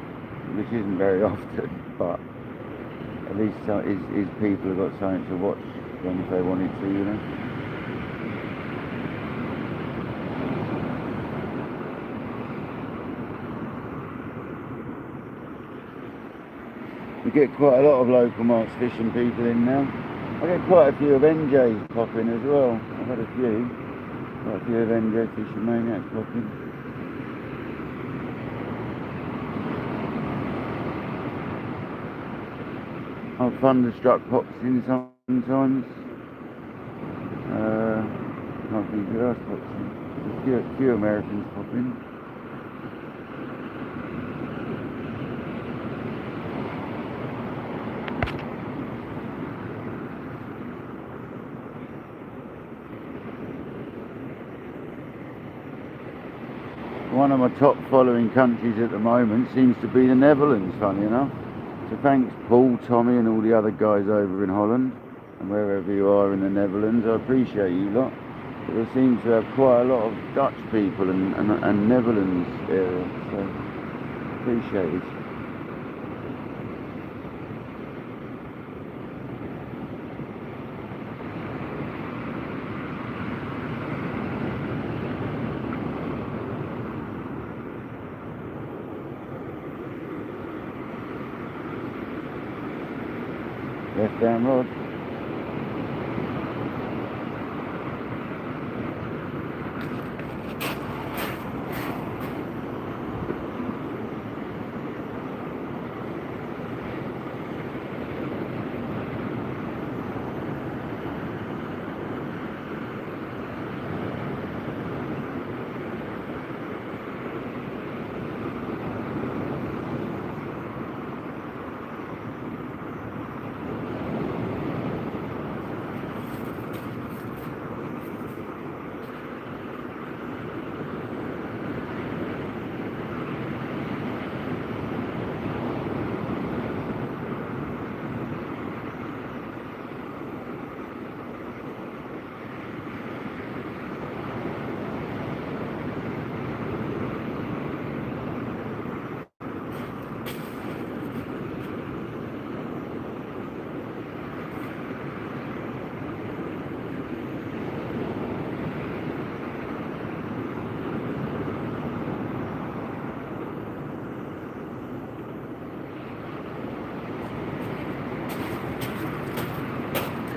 which isn't very often, but at least his people have got something to watch when if they wanted to, you know. We get quite a lot of local marks fishing people in now. I get quite a few of NJ's pop in as well. I've had a few. Quite a few of NJ Fishing Maniacs pop in. I've Thunderstruck pops in sometimes. Can't think who else pops in. A few Americans pop in. One of my top following countries at the moment seems to be the Netherlands, funny enough. So thanks Paul, Tommy and all the other guys over in Holland and wherever you are in the Netherlands. I appreciate you lot. But there seems to have quite a lot of Dutch people and Netherlands area, so appreciate it. Left down rod.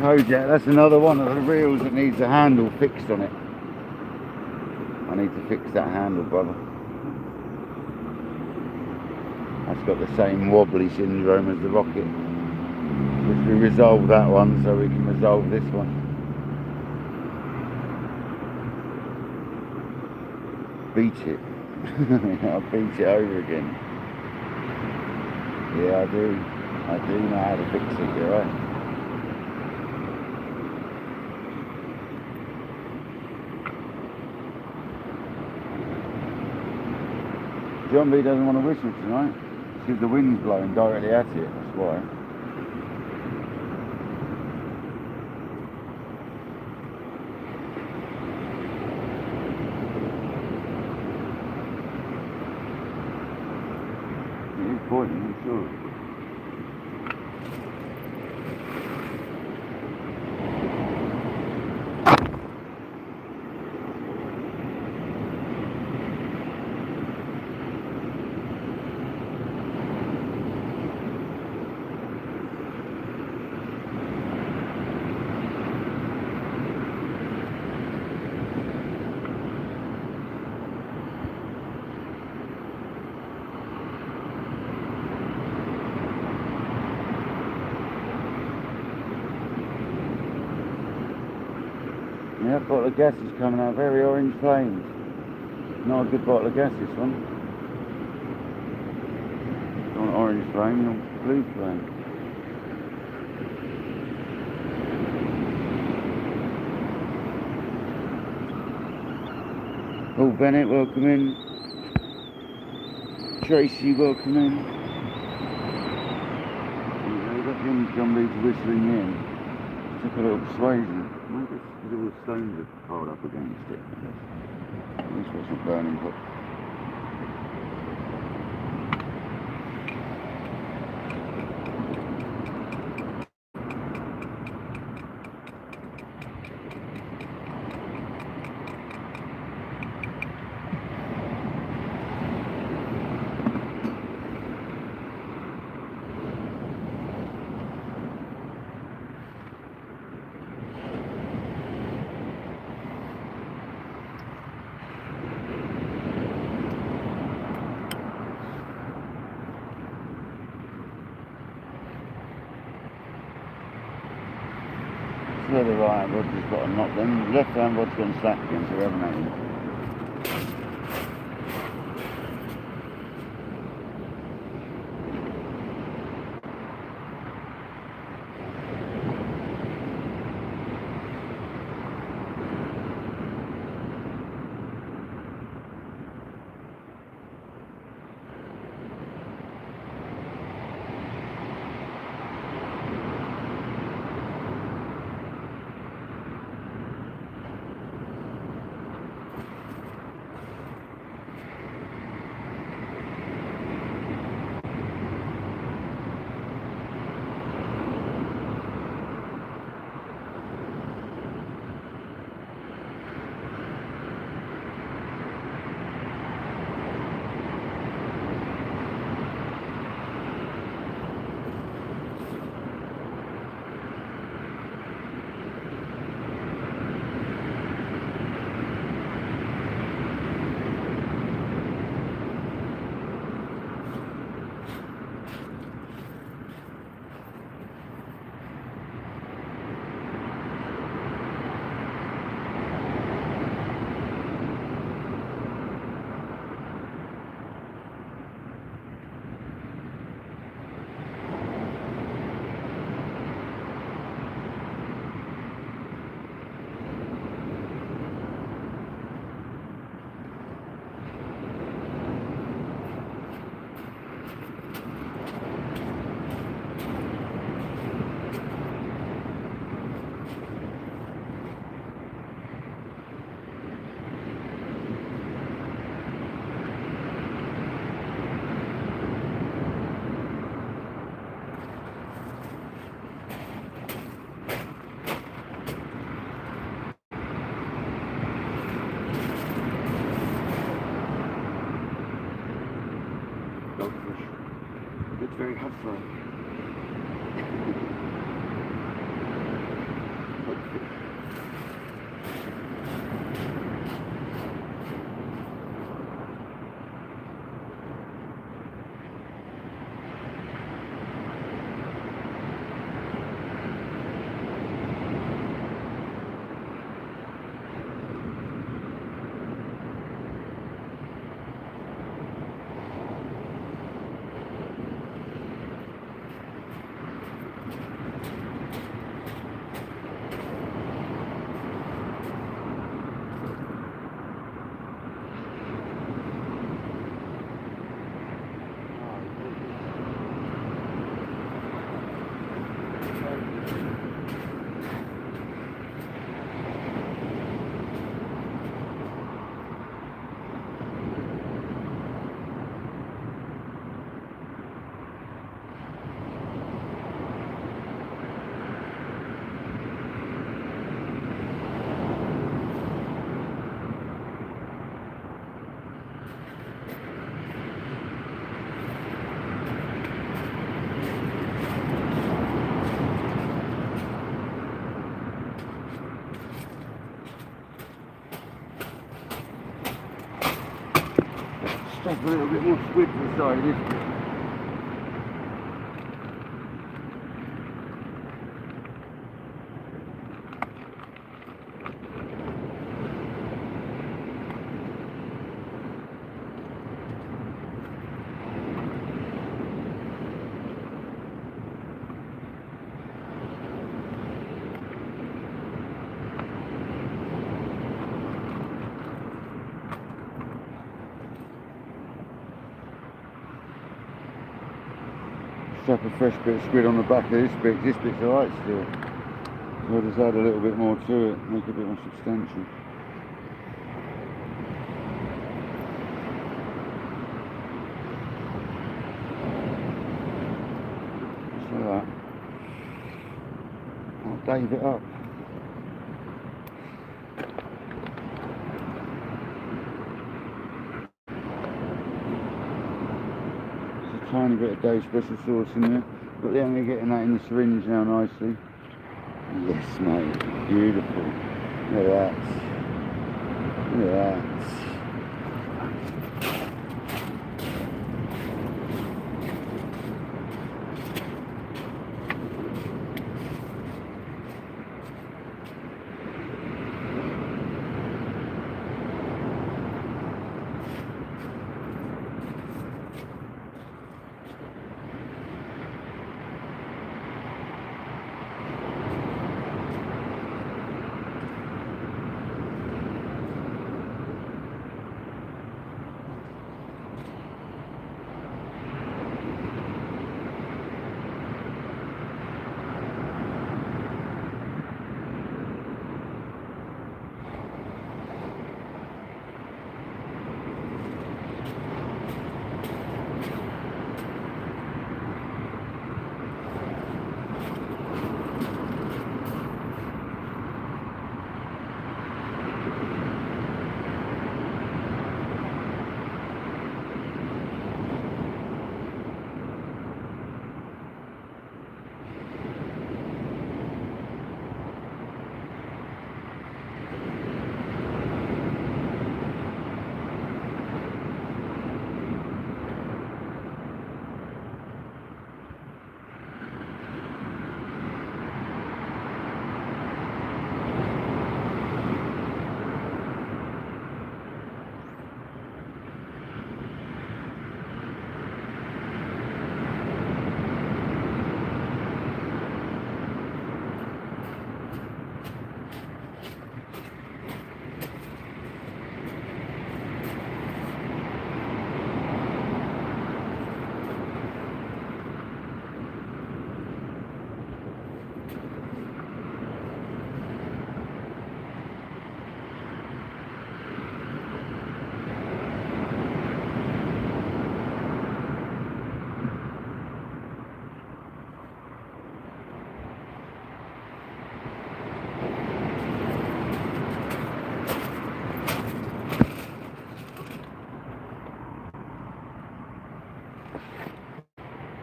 Kojak, that's another one of the reels that needs a handle fixed on it. I need to fix that handle, brother. That's got the same wobbly syndrome as the Rocket. Which we resolved that one, so we can resolve this one. Beat it. I'll beat it over again. Yeah, I do. I do know how to fix it, you're right. John B doesn't want to whistle tonight. It's because the wind's blowing directly at it, that's why. It is pointing, I'm sure. Yeah, that bottle of gas is coming out very orange flames. Not a good bottle of gas, this one. Not an orange flame, not blue flame. Paul Bennett, welcome in. Tracy, welcome in. We've got John Reed's whistling in. Took a little persuasion. Maybe it's because all the stones are piled up against it. At least it's not burning hot. The right hand rod has got a knot, then the left hand rod's gone slack again, so we haven't had it. It's very hot for him. Strap a little bit more squid to the side of this bit. Strap a fresh bit of squid on the back of this bit. This bit's alright still. So I'll just add a little bit more to it, make it a bit more substantial. Just like that. I'll dave it up. Tiny bit of Dave's special sauce in there, but then we're getting that in the syringe now nicely. Yes, mate, beautiful. Look at that. Look at that.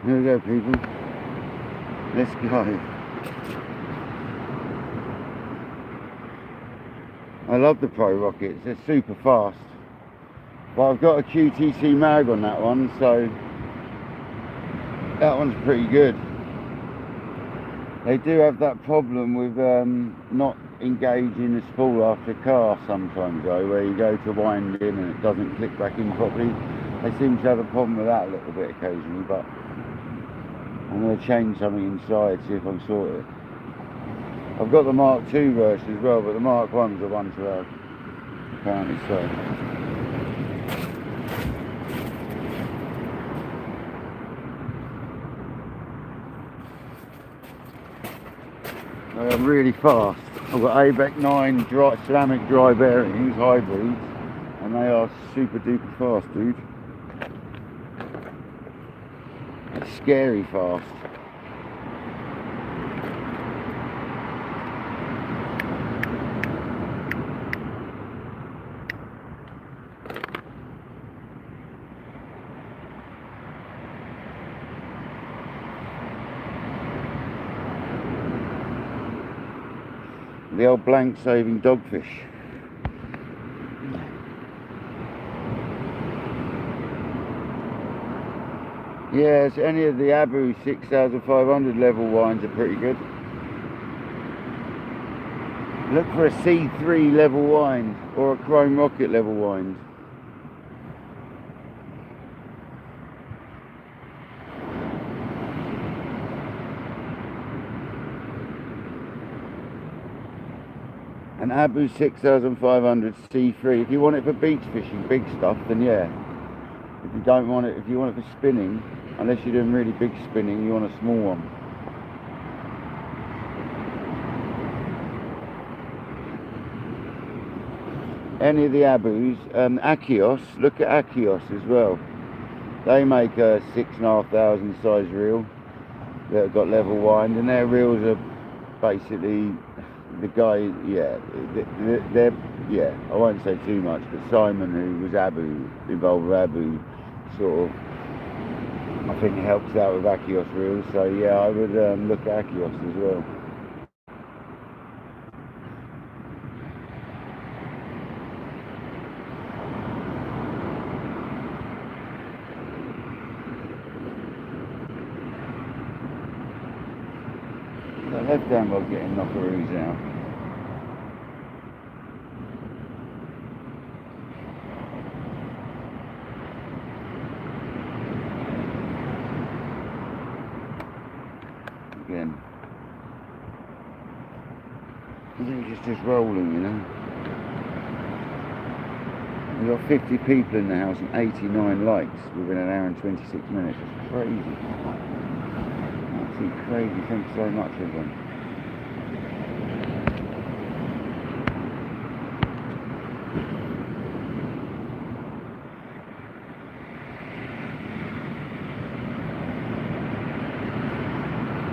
Here we go, people. Let's go. I love the Pro Rockets, they're super fast. But I've got a QTC mag on that one, so that one's pretty good. They do have that problem with not engaging the spool after cast sometimes though, where you go to wind in and it doesn't click back in properly. They seem to have a problem with that a little bit occasionally, but I'm going to change something inside, see if I can sort it. I've got the Mark II version as well, but the Mark I's the one to have, apparently so. They are really fast. I've got ABEC 9 ceramic dry bearings, hybrids, and they are super duper fast, dude. It's scary fast. The old blank saving dogfish. Yes, any of the Abu 6500 level wines are pretty good. Look for a C3 level wine or a Chrome Rocket level wine. An Abu 6500 C3. If you want it for beach fishing, big stuff, then yeah. If you don't want it, if you want it for spinning, unless you're doing really big spinning, you want a small one. Any of the Abus, Achios, look at Achios as well. They make a 6,500 size reel that have got level wind, and their reels are basically the guy, yeah, they're, yeah, I won't say too much, but Simon, who was involved with Abu, sort of, I think he helps out with Achios reels, so yeah, I would look at Achios as well. The left hand was getting knockaroos now. Again. I think it's just rolling, you know. We've got 50 people in the house and 89 likes within an hour and 26 minutes. It's crazy. Absolutely crazy. Thanks so much, everyone.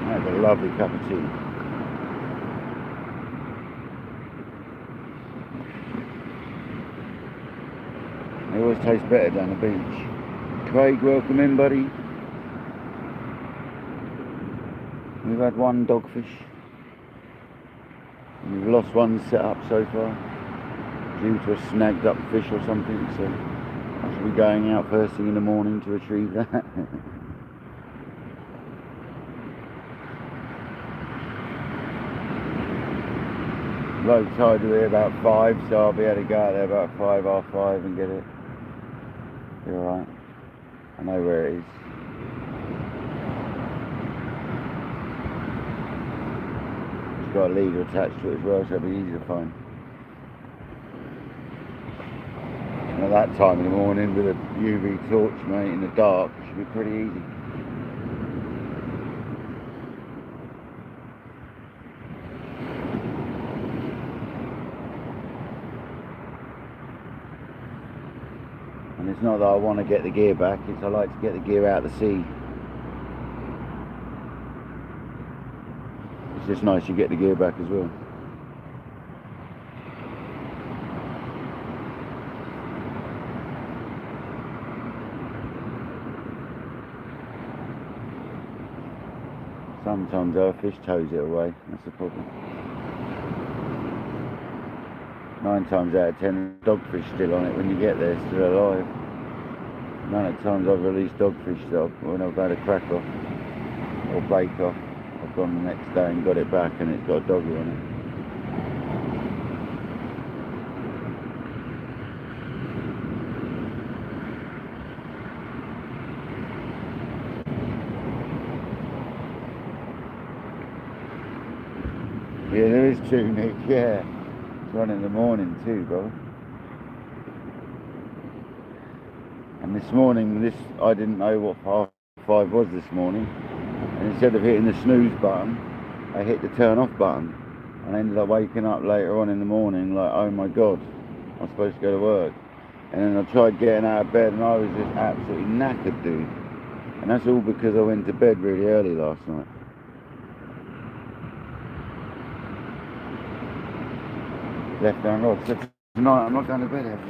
That's a lovely cup of tea. They always taste better down the beach. Craig, welcome in, buddy. We've had one dogfish. We've lost one set up so far, due to a snagged up fish or something, so I shall be going out first thing in the morning to retrieve that. Low tide will be about 5, so I'll be able to go out there about 5, half 5 and get it. Be alright. I know where it is. It's got a leader attached to it as well, so it'll be easy to find. And at that time in the morning with a UV torch, mate, in the dark, it should be pretty easy. And it's not that I want to get the gear back, it's I like to get the gear out of the sea. It's just nice you get the gear back as well. Sometimes our fish tows it away, that's the problem. 9 times out of 10, dogfish still on it when you get there, still alive. The amount of times I've released dogfish when I've had a crack off or bake off, I've gone the next day and got it back and it's got a doggy on it. Yeah, there is 2, Nick, yeah. It's 1 in the morning too, bro. And this morning, I didn't know what half 5 was this morning. And instead of hitting the snooze button, I hit the turn off button. And I ended up waking up later on in the morning like, oh my God, I'm supposed to go to work. And then I tried getting out of bed and I was just absolutely knackered, dude. And that's all because I went to bed really early last night. Left hand rod. So tonight I'm not going to bed early.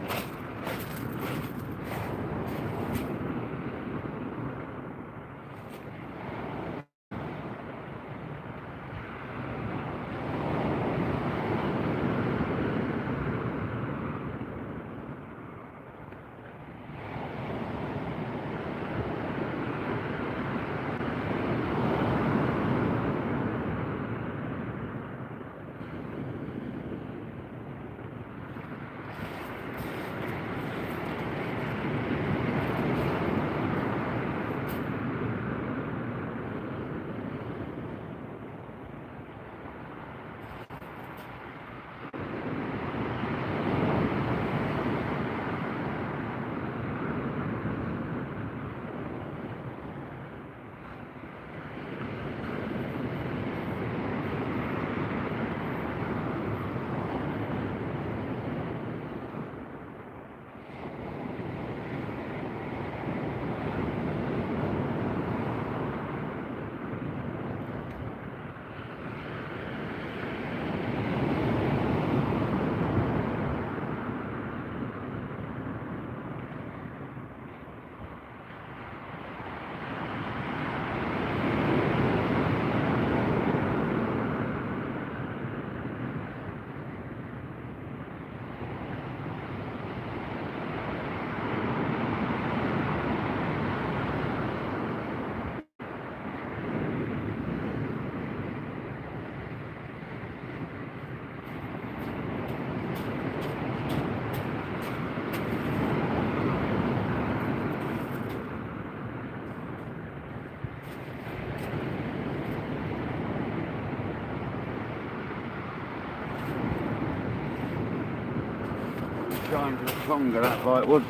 going for the conger, that bite was.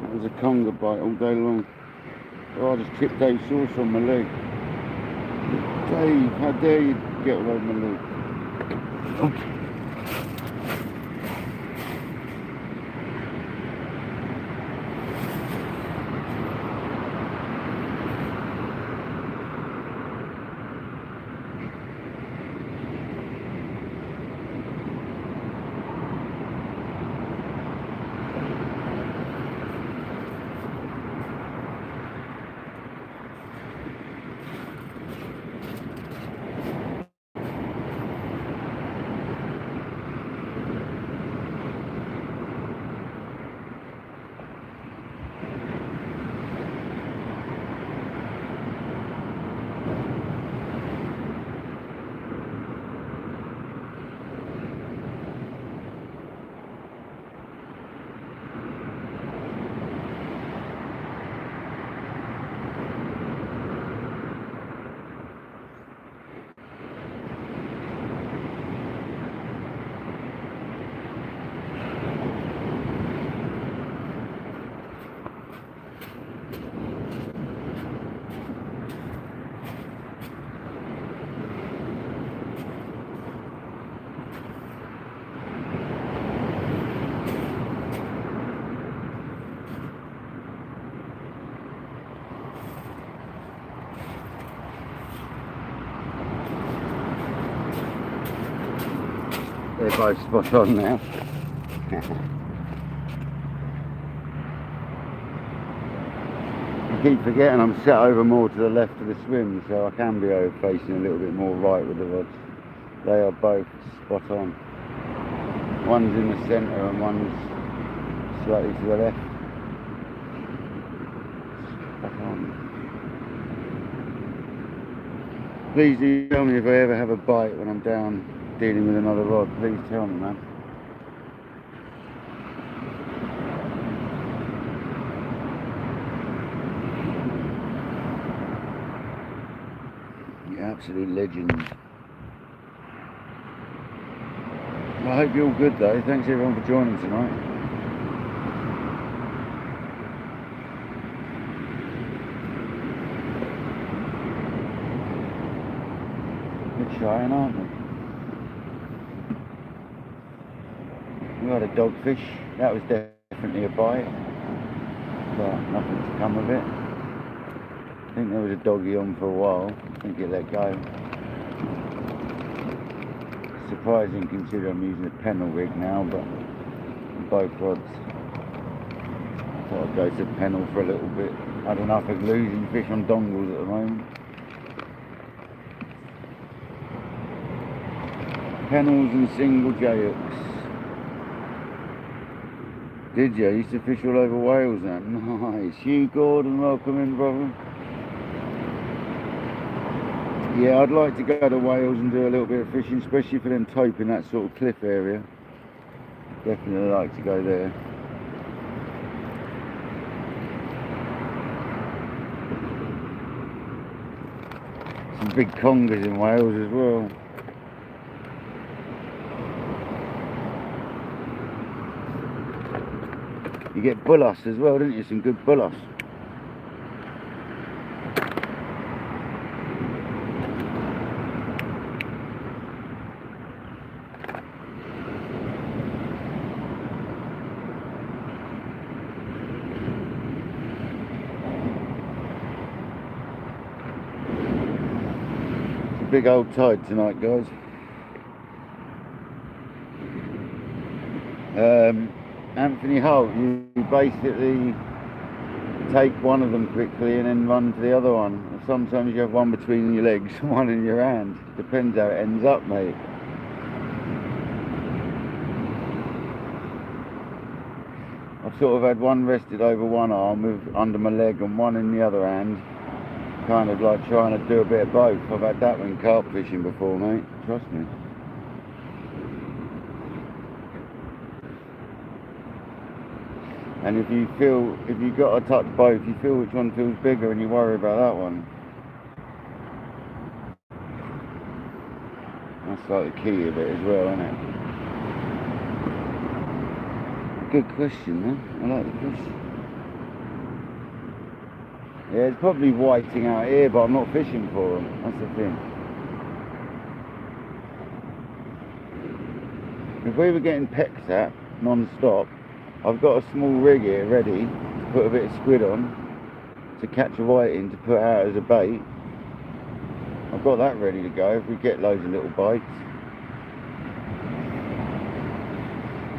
That was a conger bite all day long. Oh, I just tripped Dave's sauce on my leg. Dave, how dare you get all over my leg? Oh. They're both spot on now. I keep forgetting I'm set over more to the left of the swim, so I can be over facing a little bit more right with the rods. They are both spot on. One's in the centre and one's slightly to the left. Spot on. Please do tell me if I ever have a bite when I'm down dealing with another rod. Please tell me, man. You're absolute legend. I hope you're all good though. Thanks everyone for joining tonight. We're trying, aren't we? We had a dogfish. That was definitely a bite, but nothing to come of it. I think there was a doggy on for a while. I think it let go. Surprising considering I'm using a pennel rig now, but both rods. Thought I'd go to pennel for a little bit. I don't know if I'm losing fish on dongles at the moment. Pennels and single J-hooks. Did you? I used to fish all over Wales now. Nice. Hugh Gordon, welcome in, brother. Yeah, I'd like to go to Wales and do a little bit of fishing, especially for them tope in that sort of cliff area. Definitely like to go there. Some big congers in Wales as well. You get bullace as well, don't you? Some good bullace. It's a big old tide tonight, guys. Anthony Holt, you basically take one of them quickly and then run to the other one. Sometimes you have one between your legs and one in your hand. Depends how it ends up, mate. I've sort of had one rested over one arm with under my leg and one in the other hand. Kind of like trying to do a bit of both. I've had that when carp fishing before, mate. Trust me. And if you've got to touch both, you feel which one feels bigger and you worry about that one. That's like the key of it as well, isn't it? good question, though. I like the question. Yeah, it's probably whiting out here, but I'm not fishing for them. That's the thing. If we were getting pecked at non-stop, I've got a small rig here ready to put a bit of squid on to catch a whiting to put out as a bait. I've got that ready to go if we get loads of little bites.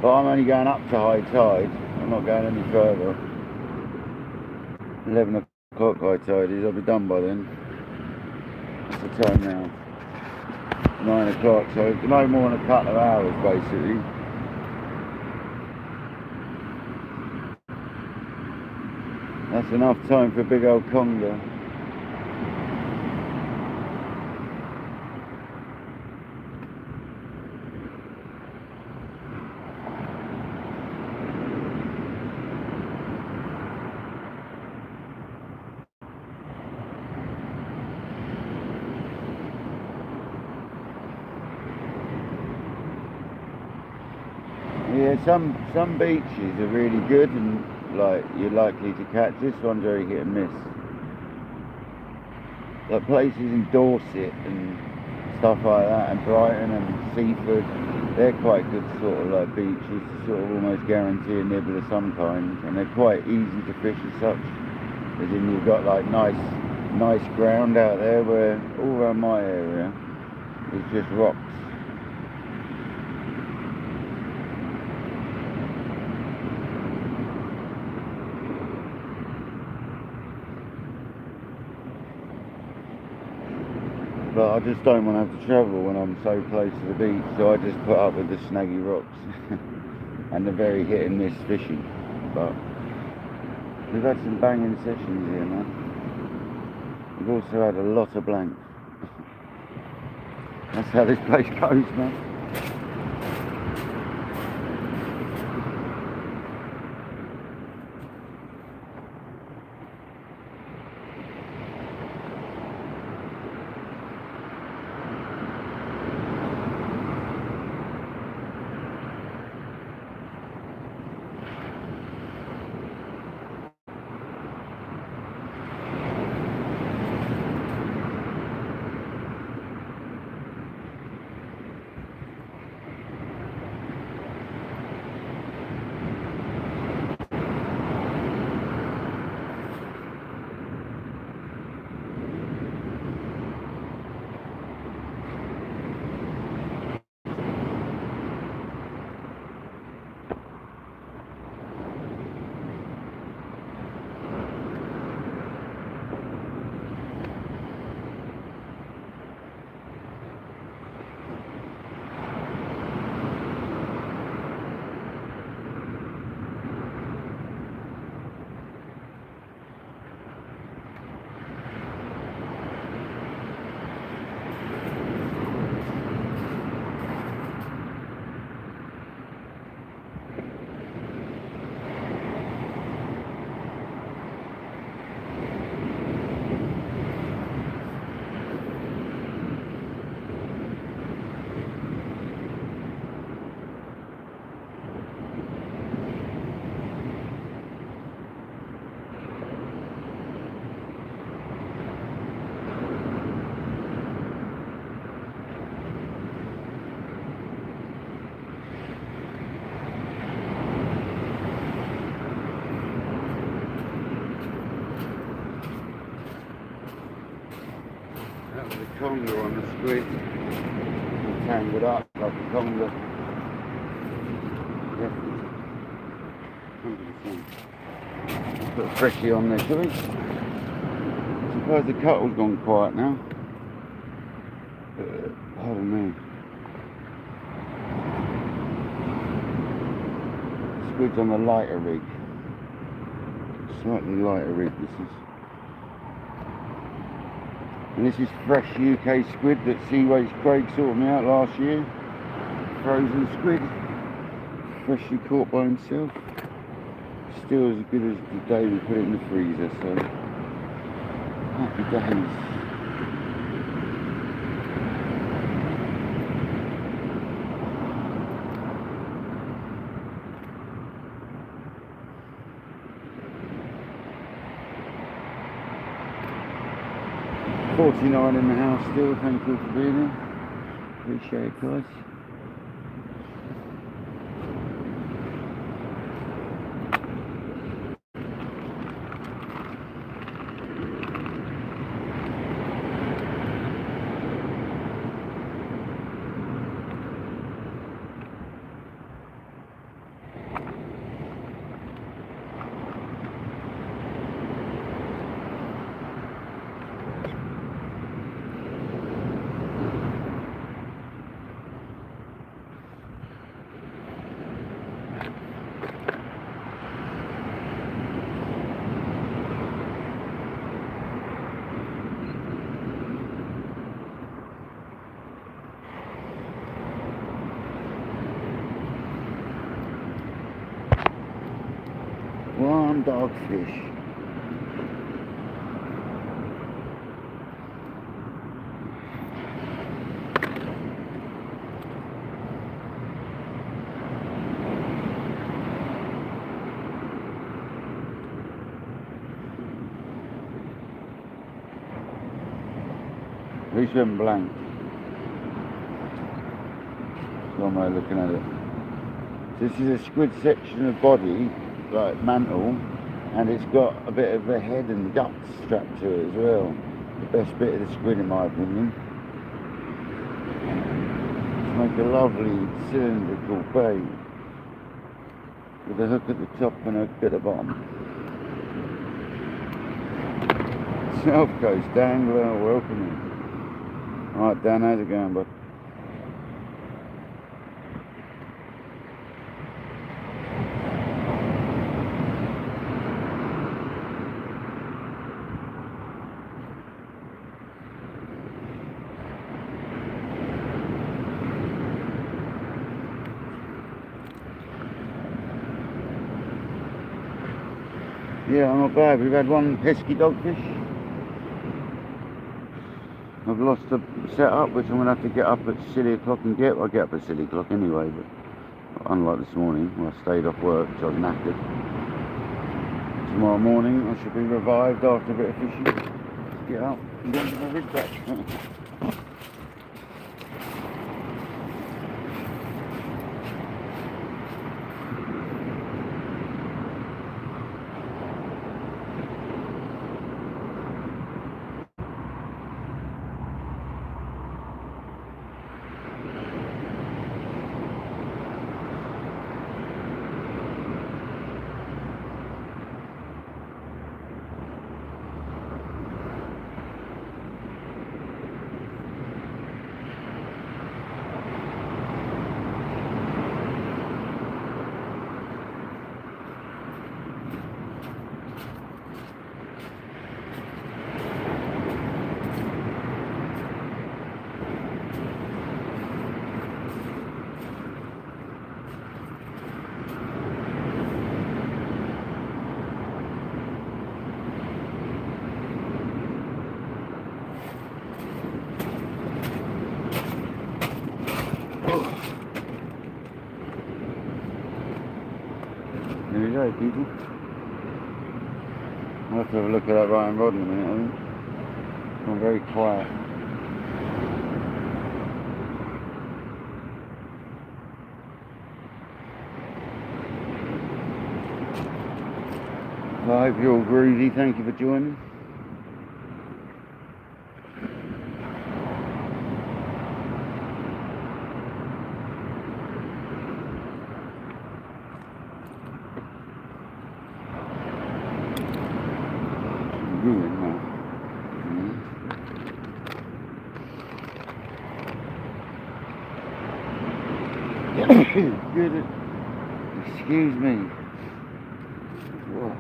But I'm only going up to high tide. I'm not going any further. 11 o'clock high tide is. I'll be done by then. What's the time now? 9 o'clock, so no more than a couple of hours basically. That's enough time for a big old conger. Yeah, some beaches are really good and like you're likely to catch. This one's very hit and miss. Like places in Dorset and stuff like that, and Brighton and Seaford, they're quite good sort of like beaches to sort of almost guarantee a nibble of some kind, and they're quite easy to fish as such. As in you've got like nice ground out there, where all around my area is just rocks. But I just don't want to have to travel when I'm so close to the beach, so I just put up with the snaggy rocks and the very hit and miss fishing. But we've had some banging sessions here, man. We've also had a lot of blanks. That's how this place goes, man. Conger on the squid, tangled up like a conger. Definitely. 100%. Put a freshie on there, shall we? I suppose the cuttle's gone quiet now. Pardon me. Squid's on the lighter rig. Slightly lighter rig this is. And this is fresh UK squid that Seaways Craig sorted me out last year. Frozen squid, freshly caught by himself. Still as good as the day we put it in the freezer, so happy days. 49 in the house still. Thank you for being here. Appreciate it, guys. One dogfish. At least we haven't blanked. That's one way of looking at it. This is a squid section of body, like mantle, and it's got a bit of a head and guts strapped to it as well. The best bit of the squid in my opinion. To make a lovely cylindrical bait with a hook at the top and a hook at the bottom. South Coast Dangler, welcome. Alright Dan, how's it going, bud? Yeah, I'm not bad. We've had one pesky dogfish. I've lost the setup, which I'm going to have to get up at silly o'clock and get. I get up at silly o'clock anyway, but unlike this morning when I stayed off work because I was knackered. Tomorrow morning I should be revived after a bit of fishing. Let's get up and get my rig back. There we go, people. I'll have to have a look at that right and rod in a minute, I think. I'm very quiet. Well, I hope you're all groovy. Thank you for joining. Good. Excuse me. Whoa.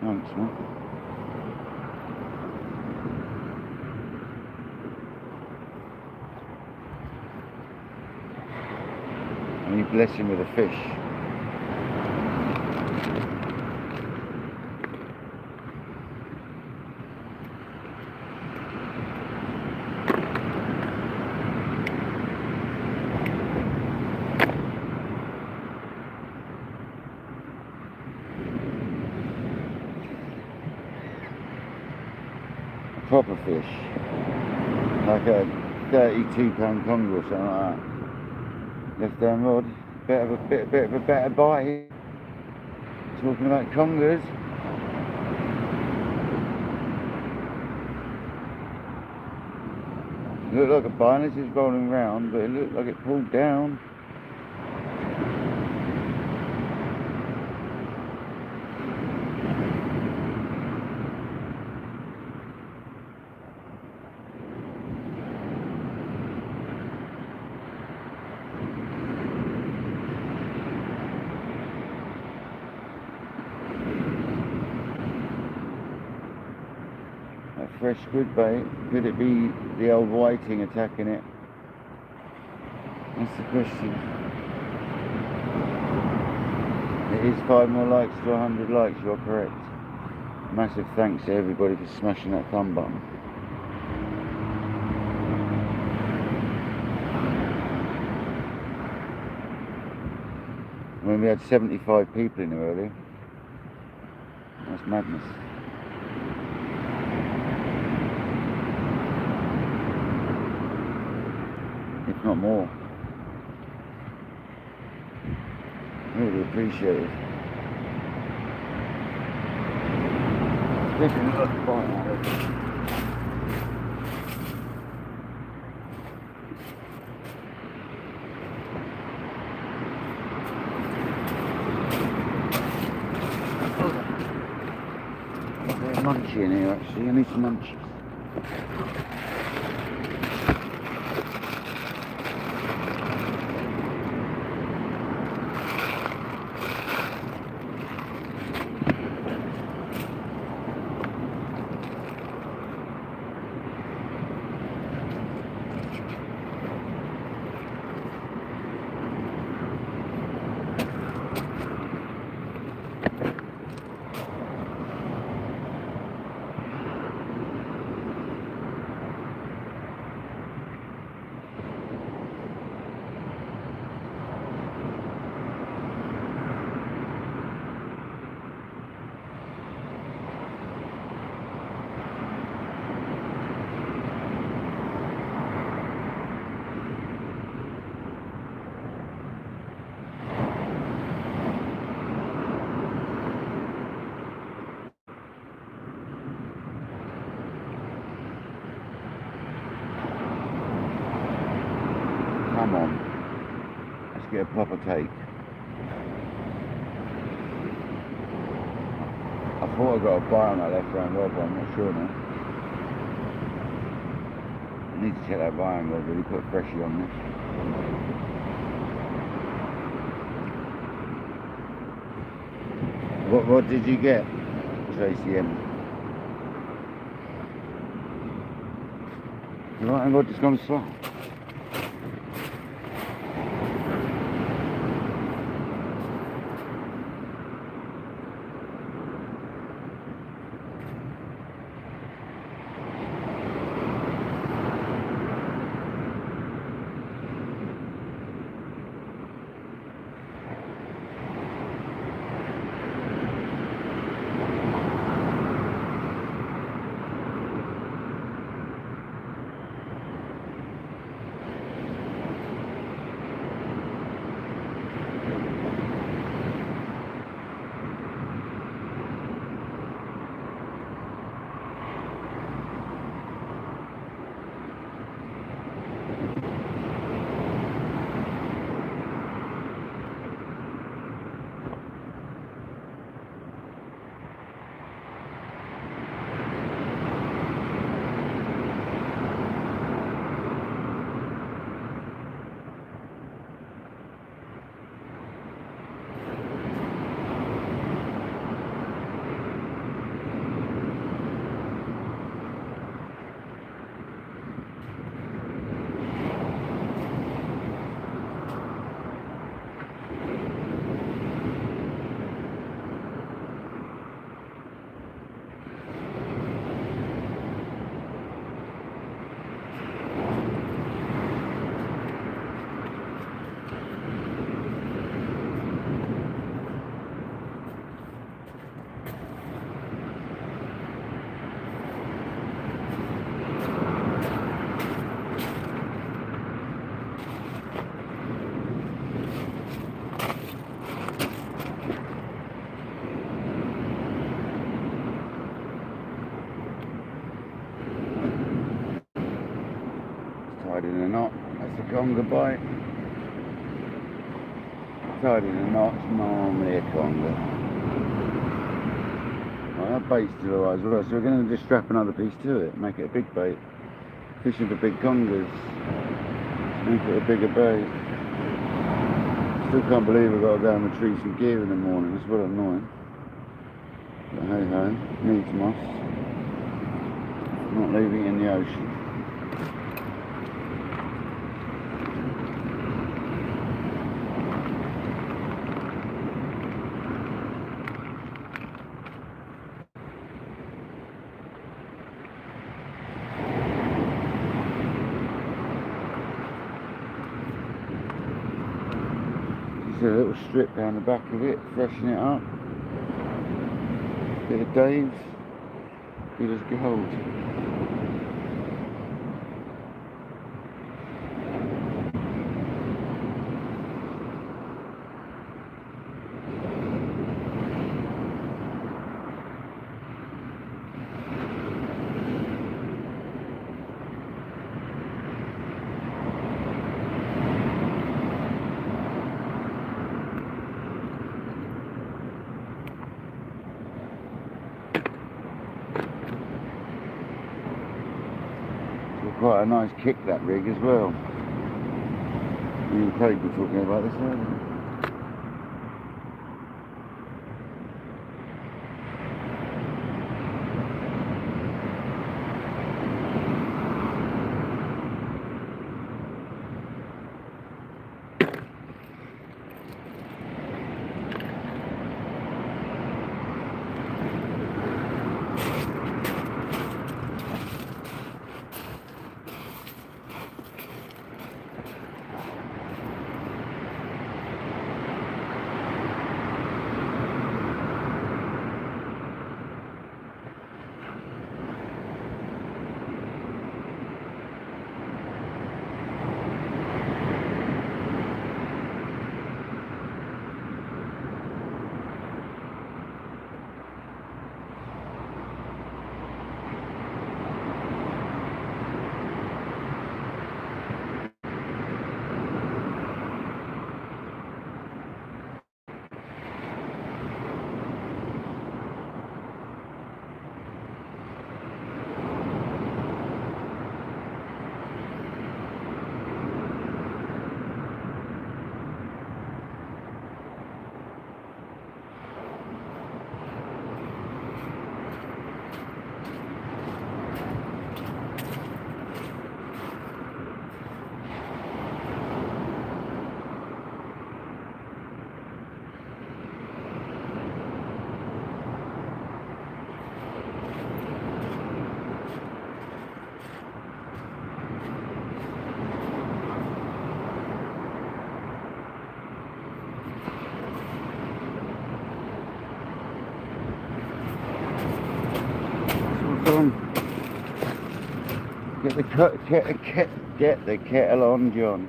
Thanks, man. And you bless him with a fish. proper fish, like a 32-pound conger or something like that. Left down rod, bit of a better bite. Talking about congers. It looked like a bite, it's just rolling round, but it looked like it pulled down. Fresh squid bait. Could it be the old whiting attacking it? That's the question. It is 5 more likes to 100 likes, you're correct. Massive thanks to everybody for smashing that thumb button. When we had 75 people in there earlier. That's madness. If not more. Really appreciate it. Definitely not the bite out of it. There's a munchie in here actually, I need some munchies. Come on, let's get a proper take. I thought I got a bite on that left hand rod, but I'm not sure now. I need to check that bite rod, really put a freshie on this. What rod did you get, Tracy M? The right hand rod just gone slow. Tied in a knot. That's a conger bite. Tied in a knot. It's normally a conger. Well, that bait's still alright as well, so we're going to just strap another piece to it, make it a big bait. Fishing for big congers. Make it a bigger bait. Still can't believe I've got to go and retrieve some gear in the morning. It's well annoying. But hey ho, needs must. Not leaving it in the ocean. Just a little strip down the back of it, freshen it up. Bit of Dave's, good as gold. Quite a nice kick, that rig as well. Me and Craig were talking about this earlier. Get the kettle on, John.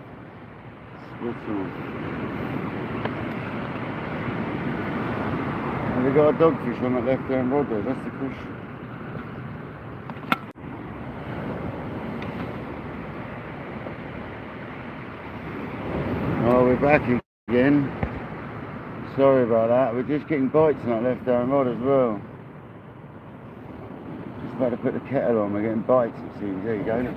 Whistle. Have we got a dogfish on that left-hand rod there? That's the question. Oh, we're back again. Sorry about that. We're just getting bites on that left-hand rod as well. Just about to put the kettle on. We're getting bites, it seems. There you go.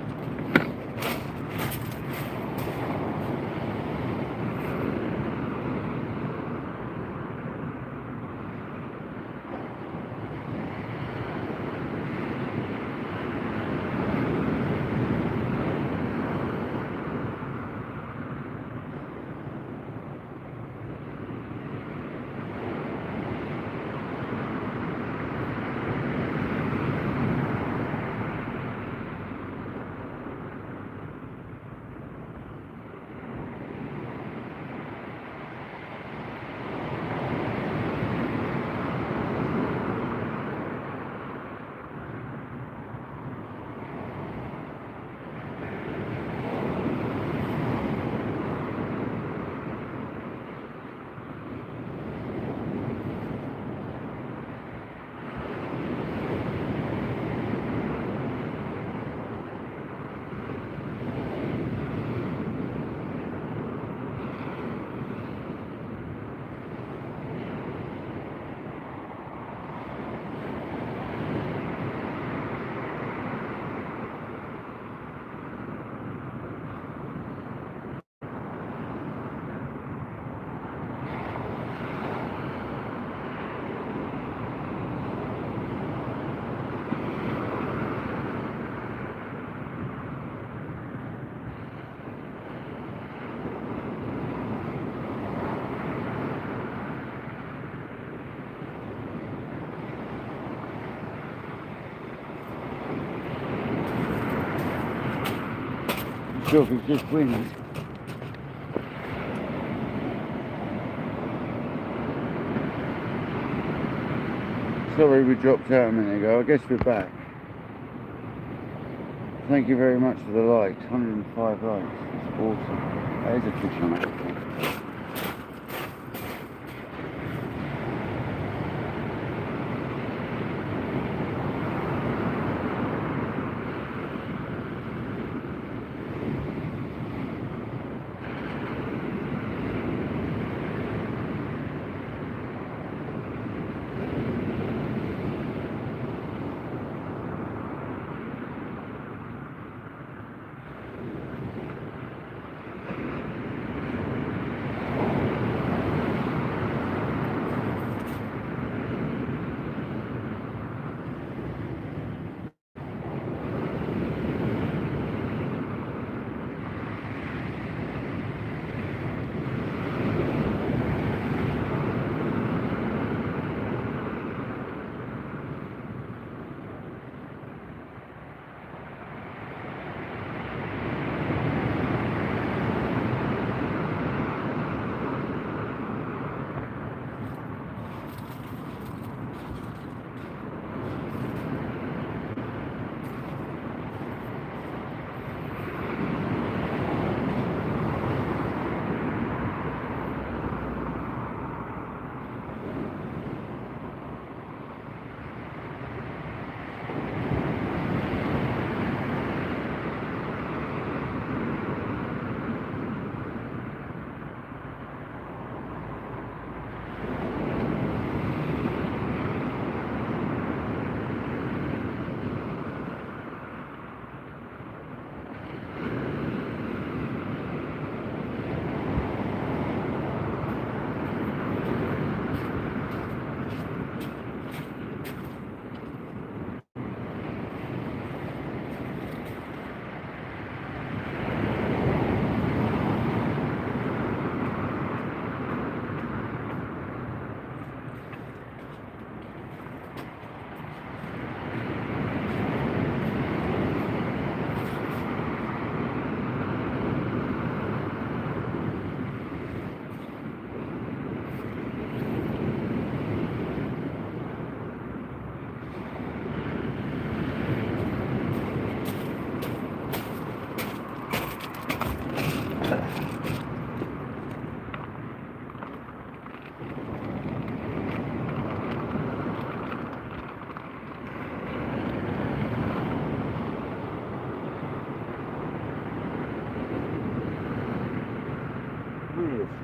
sure if it's just wind. Sorry we dropped out a minute ago. I guess we're back. Thank you very much for the likes. 105 likes. It's awesome. That is a fish on it.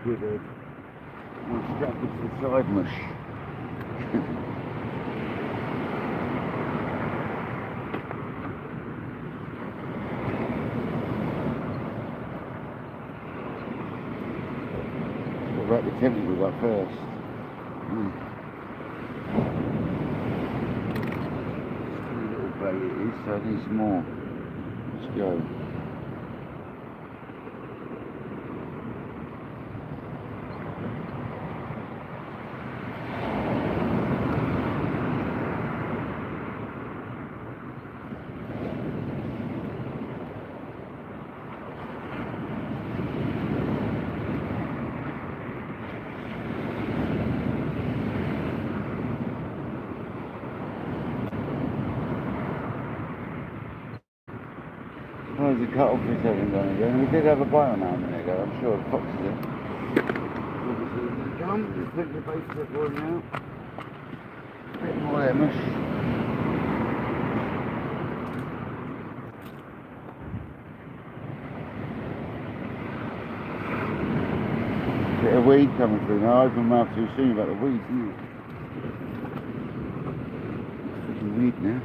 Squid head. I'll strap it to the side mush. We'll wrap the tentacles up first. A little bait it is, so I need some more. Let's go. There's a cuttlefish having gone again. We did have a bite on that a minute ago, I'm sure the fox is in. Come, just put the bait clip on now. A bit more there, mush. Bit of weed coming through now. I opened my mouth too soon about the weeds, isn't it? Freaking weed now.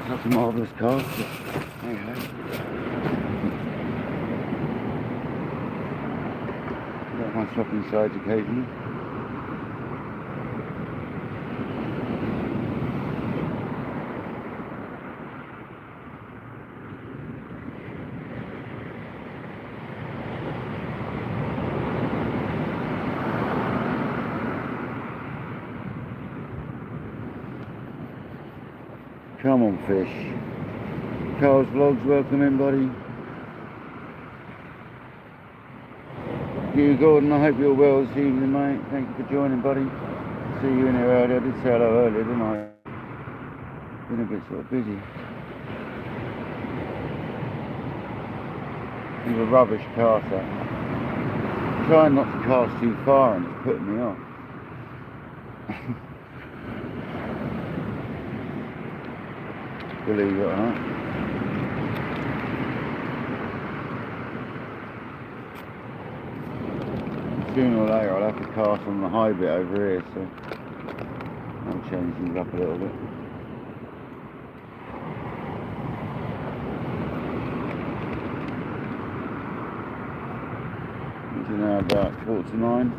Such a marvellous cast. Hey ho. Got my swapping sides occasionally. Come on, fish. Carl's Vlogs, welcome in, buddy. You, Gordon, I hope you're well this evening, mate. Thank you for joining, buddy. See you in here earlier. I did say hello earlier, didn't I? Been a bit sort of busy. He's a rubbish caster. Trying not to cast too far and it's putting me off. Believe it or not. Sooner or later I'll have to cast on the high bit over here, so I'll change things up a little bit. It's now about 8:45.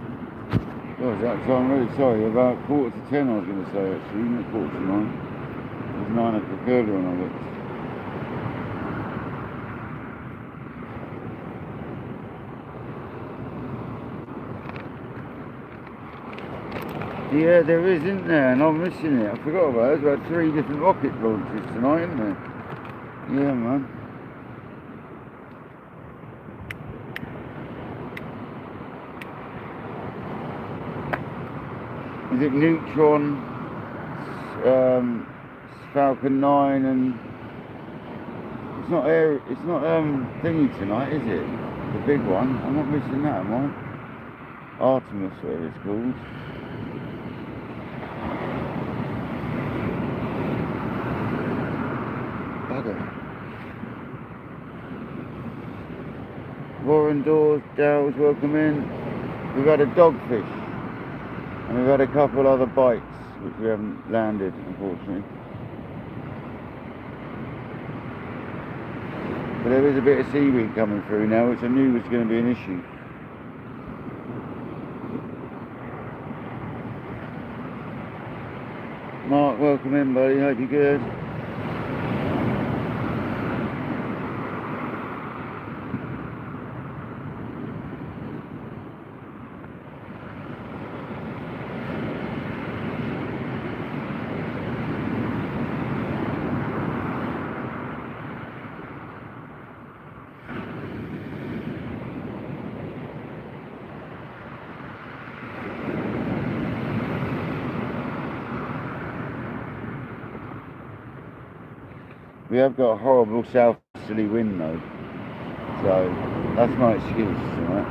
Oh, is that time really? Sorry, about 9:45 I was going to say actually, not 8:45. It was 9 o'clock earlier when I looked. Yeah, there is, isn't there? And I'm missing it. I forgot about it. There's about 3 different rocket launches tonight, isn't there? Yeah, man. Is it Neutron, Falcon 9, and it's not thingy tonight, is it? The big one. I'm not missing that, am I? Artemis, whatever it's called. Warren Dawes, Dow's welcome in. We've had a dogfish and we've had a couple other bites which we haven't landed, unfortunately. But there is a bit of seaweed coming through now, which I knew was going to be an issue. Mark, welcome in, buddy. Hope you're good. We have got a horrible southeasterly wind though, so that's my excuse tonight.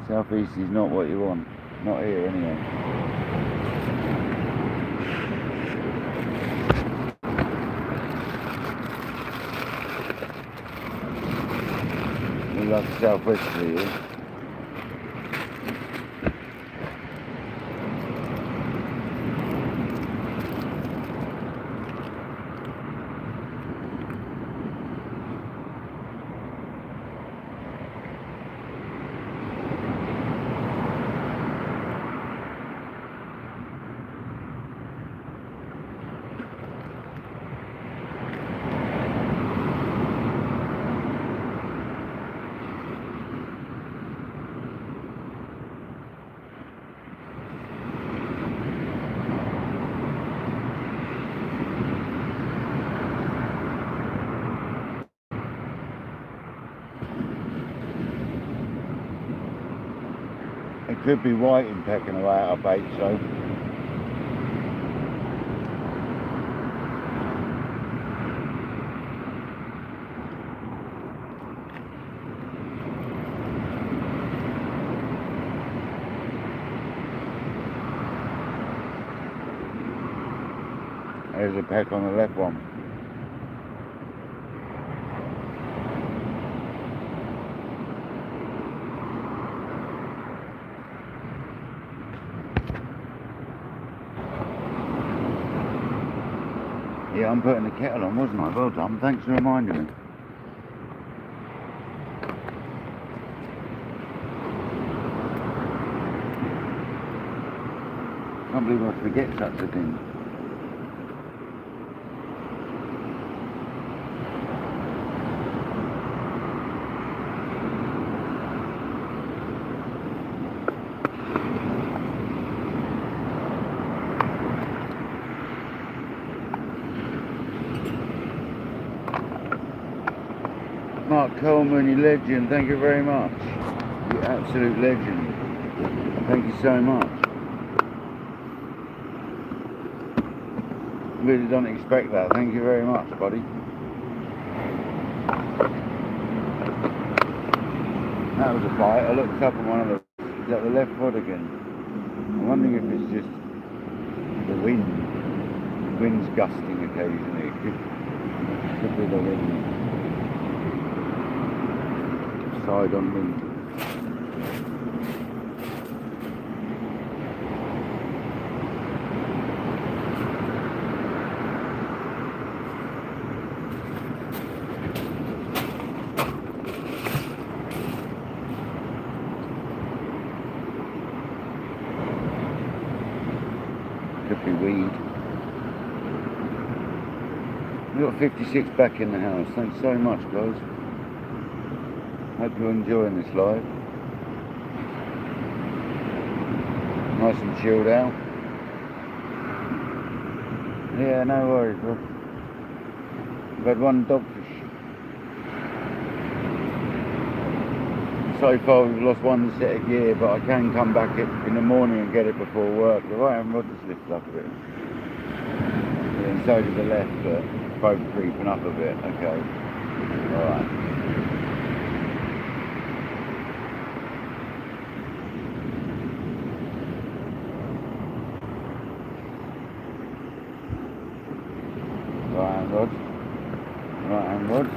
Southeast is not what you want, not here anyway. We love southwesterly here. It could be whiting pecking away at our bait, so. There's a peck on the left one. Yeah, I'm putting the kettle on, wasn't I? Well done. Thanks for reminding me. I can't believe I forget such a thing. Mark Coleman, you legend, thank you very much. You absolute legend. Thank you so much. Really don't expect that. Thank you very much, buddy. That was a bite. I looked up at one of the... Is that the left rod again? I'm wondering if it's just the wind. The wind's gusting occasionally. It could be the wind. Side on wind. Could be weed. We've got 56 back in the house. Thanks so much, guys. Hope you're enjoying this live. Nice and chilled out. Yeah, no worries, bro. We've had one dogfish. So far we've lost one set of gear, but I can come back in the morning and get it before work. The right hand rod just lifted up a bit. Yeah, and so did the left, but both creeping up a bit. Okay. Alright. Right hand rod. Right hand rod.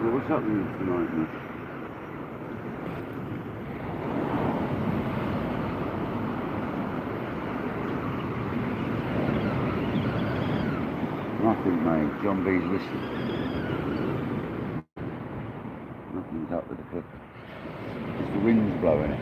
What's up with you tonight, man? Nothing, mate. John B's whistling. Nothing's up with the clip. Just the wind's blowing it.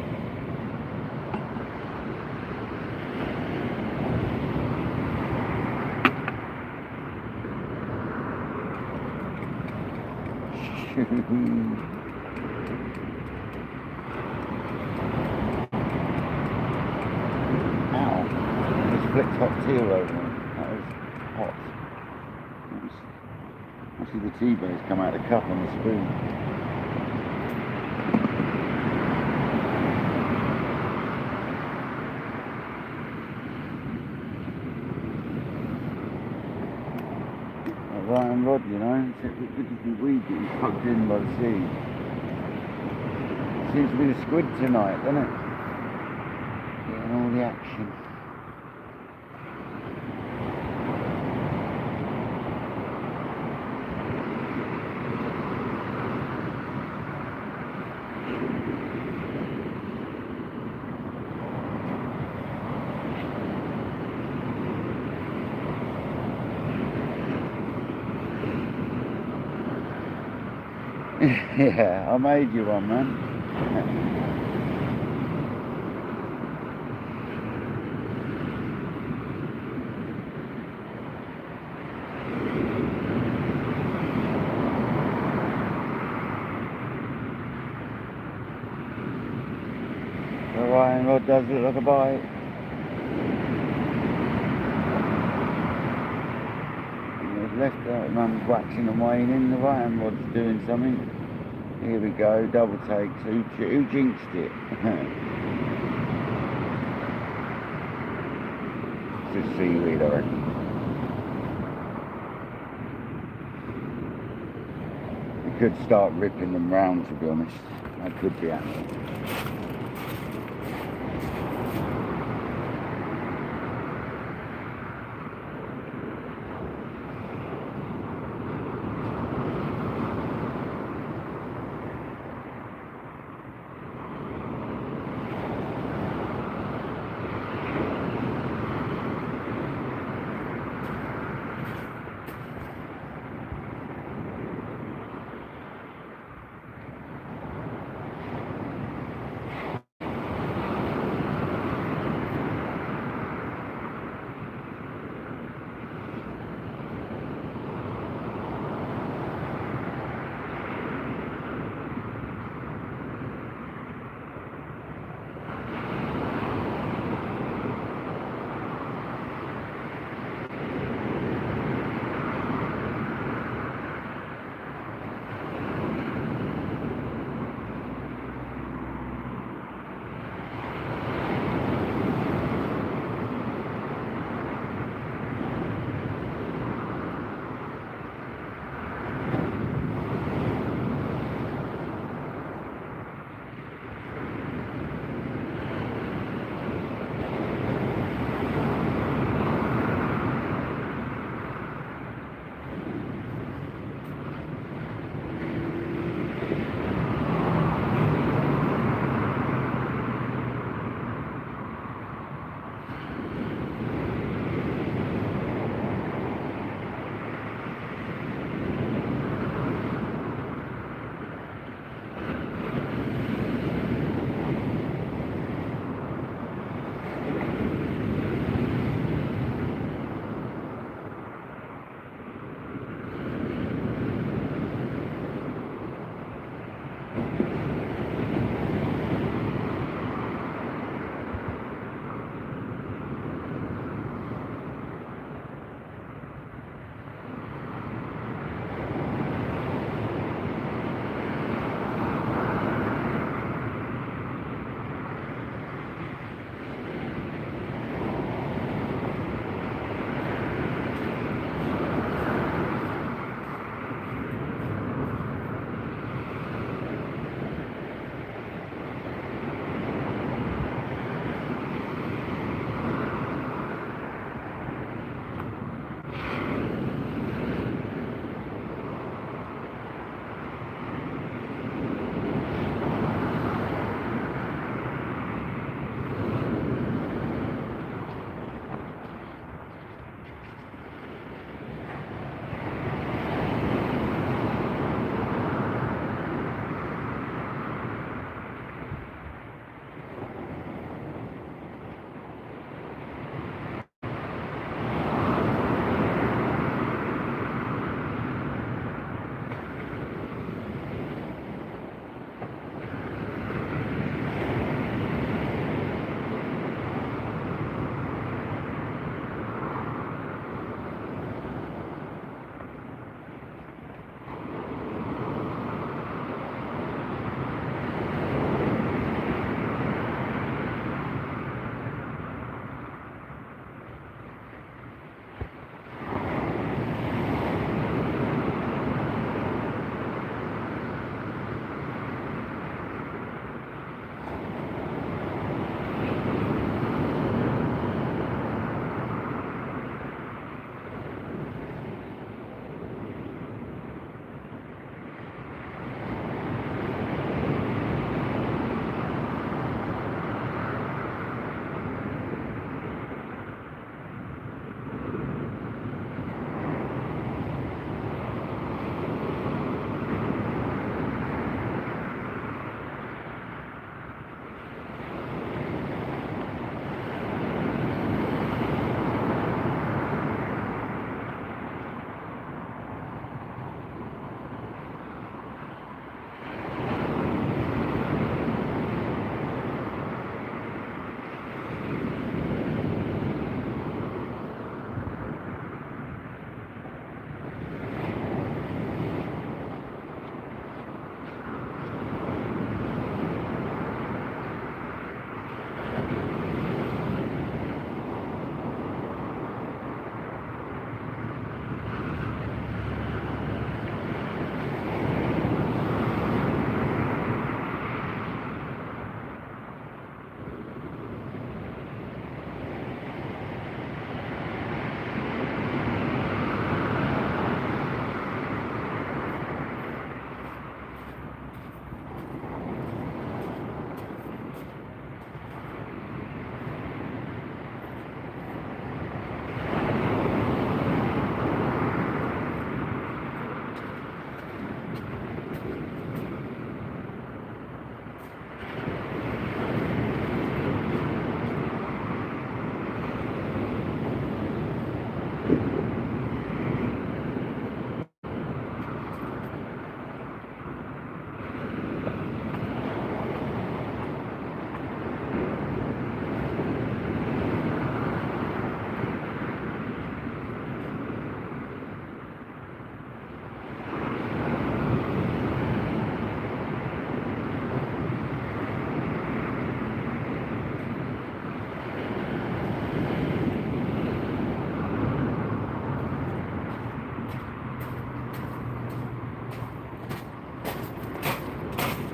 Ow. Just flicked hot tea all over me. That was hot. I see the tea bags come out of the cup on the spoon. Right and rod, you know, it could just be weed getting tugged in by the sea. Seems to be the squid tonight, doesn't it? Getting all the action. Yeah, I made you one, man. fishing rod does look like a bite. Left out, mum's waxing and waning, the right hand rod's doing something. Here we go, double takes. Who jinxed it? It's just seaweed, I reckon. We could start ripping them round, to be honest. That could be happening.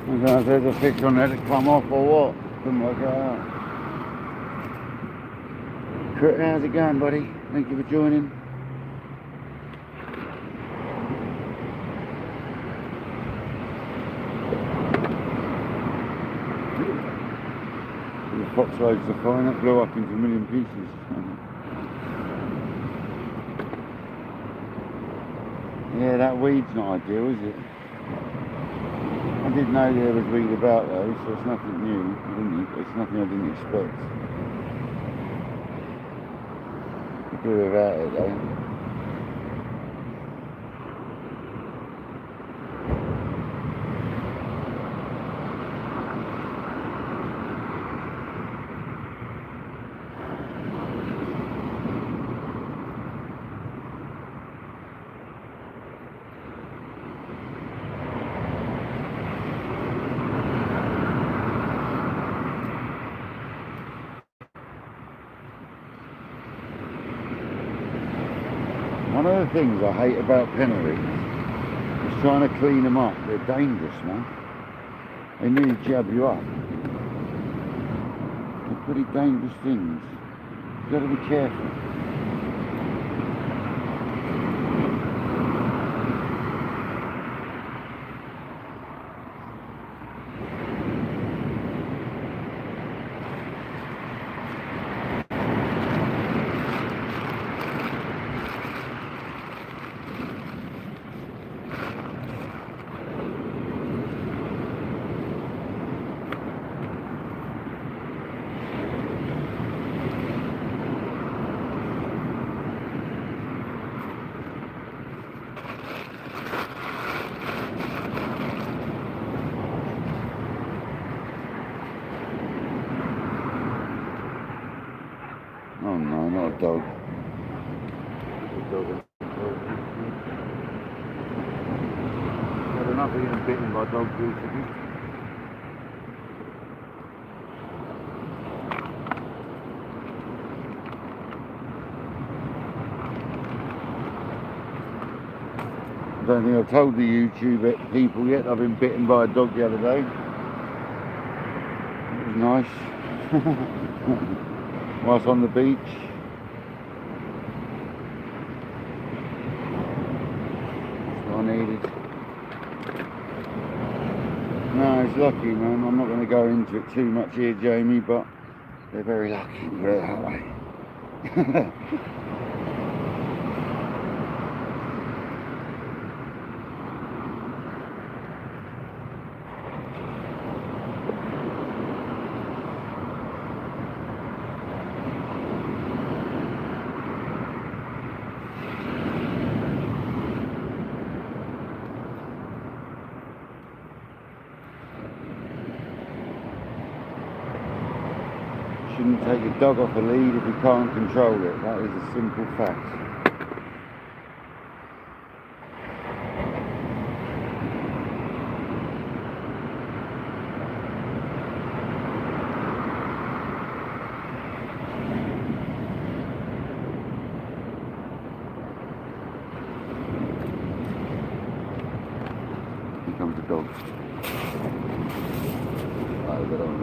don't know if there's a fish on there to come off or what. Couldn't work it out. Kurt, how's it going, buddy? Thank you for joining. The fox loads are fine, that blew up into a million pieces. Yeah, that weed's not ideal, is it? I did know there was weed about though, so it's nothing new. It's nothing I didn't expect. Could do without it though. One of the things I hate about penneries is trying to clean them up. They're dangerous, man. They nearly jab you up. They're pretty dangerous things. You've got to be careful. Oh no, not a dog. Had enough of getting bitten by dogs recently. I don't think I've told the YouTube people yet I've been bitten by a dog the other day. It was nice. Whilst on the beach. That's what I needed. No, it's lucky, man. I'm not going to go into it too much here, Jamie, but they're very lucky, put it that way. Shouldn't take your dog off a lead if you can't control it. That is a simple fact. Here comes the dog. Right, get on.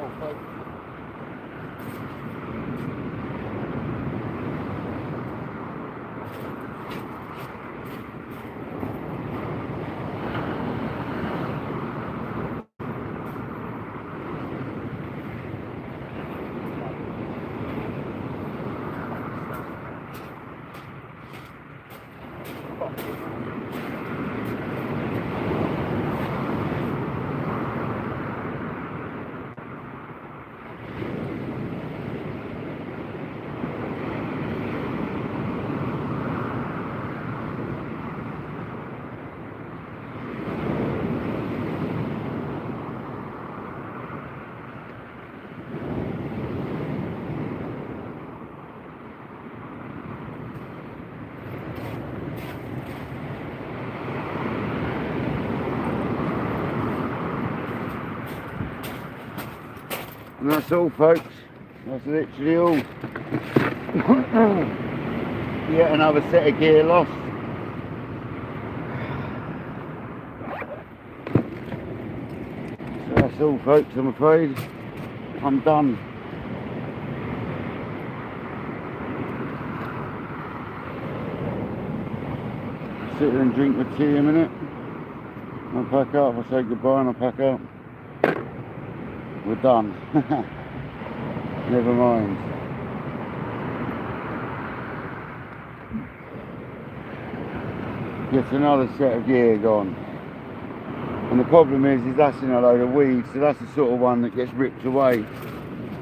all, folks. And that's all, folks. That's literally all. Yet another set of gear lost. So that's all, folks, I'm afraid. I'm done. Sit there and drink my tea a minute. I'll pack up, I'll say goodbye and I'll pack up. We're done. Never mind. Gets another set of gear gone. And the problem is that's in a load of weeds, so that's the sort of one that gets ripped away.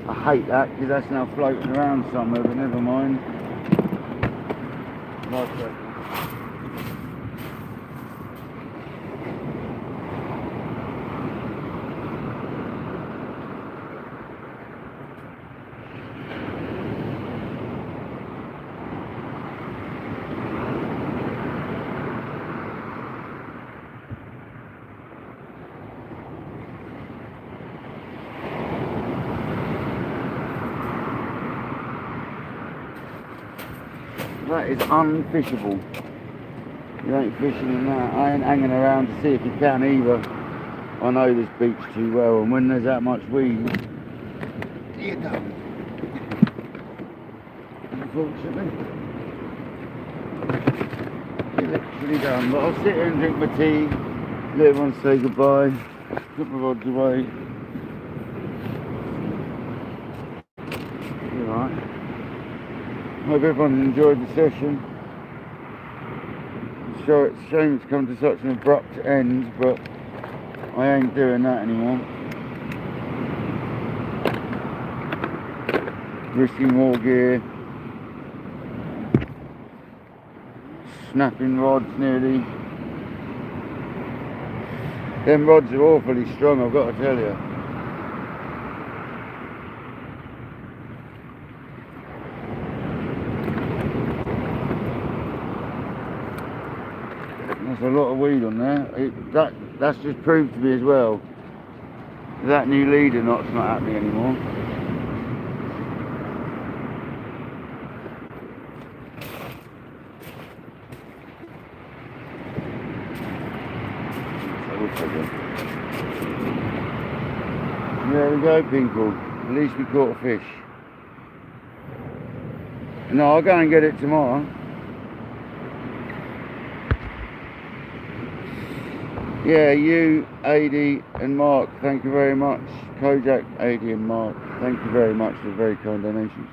I hate that because that's now floating around somewhere, but never mind. That is unfishable. You ain't fishing in that. I ain't hanging around to see if you can either. I know this beach too well, and when there's that much weed, you're done. Unfortunately. You're literally done. But I'll sit here and drink my tea, let everyone say goodbye, put my rods away. You're right. Hope everyone enjoyed the session. It's a shame it's come to such an abrupt end, but I ain't doing that anymore. Risking more gear. Snapping rods nearly. Them rods are awfully strong, I've got to tell you. There's a lot of weed on there. That's just proved to me as well. That new leader knot's not happening anymore. There we go, people. At least we caught a fish. No, I'll go and get it tomorrow. Yeah, you, Adi and Mark, thank you very much. Kojak, Adi and Mark, thank you very much for very kind donations.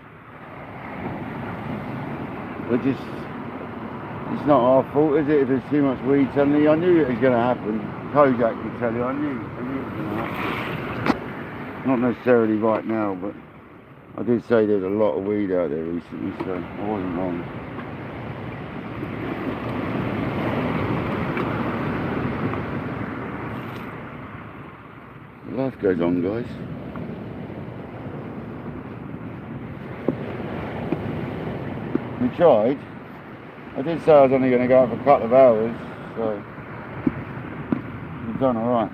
It's not our fault, is it, if there's too much weed suddenly? I knew it was going to happen. Kojak can tell you, I knew it was going to happen. Not necessarily right now, but I did say there's a lot of weed out there recently, so I wasn't wrong. Life goes on, guys. We tried. I did say I was only going to go out for a couple of hours, so we've done alright.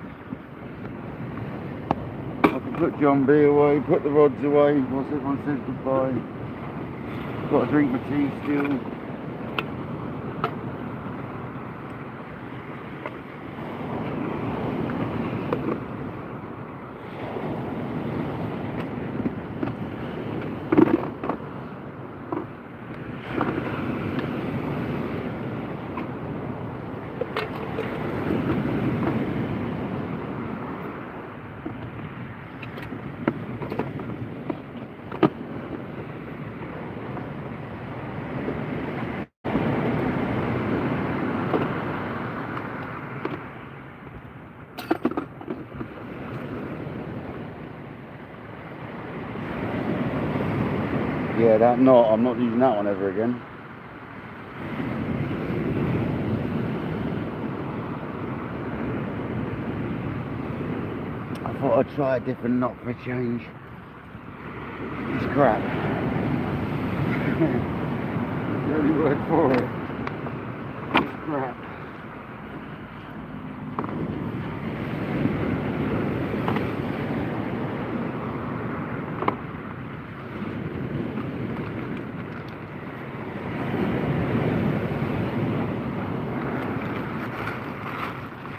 I can put John B away, put the rods away, whilst everyone says goodbye. Got to drink my tea still. Yeah, that knot, I'm not using that one ever again. I thought I'd try a different knot for a change. It's crap. The only word for it. It's crap.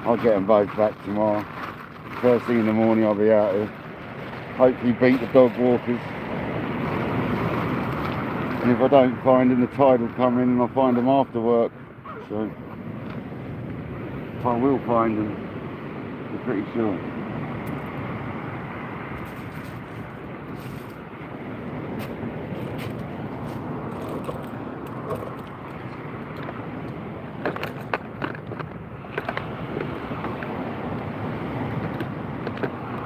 I'll get them both back tomorrow. First thing in the morning I'll be out here. Hopefully beat the dog walkers. And if I don't find them, the tide will come in and I'll find them after work. So, if I will find them, I'm pretty sure.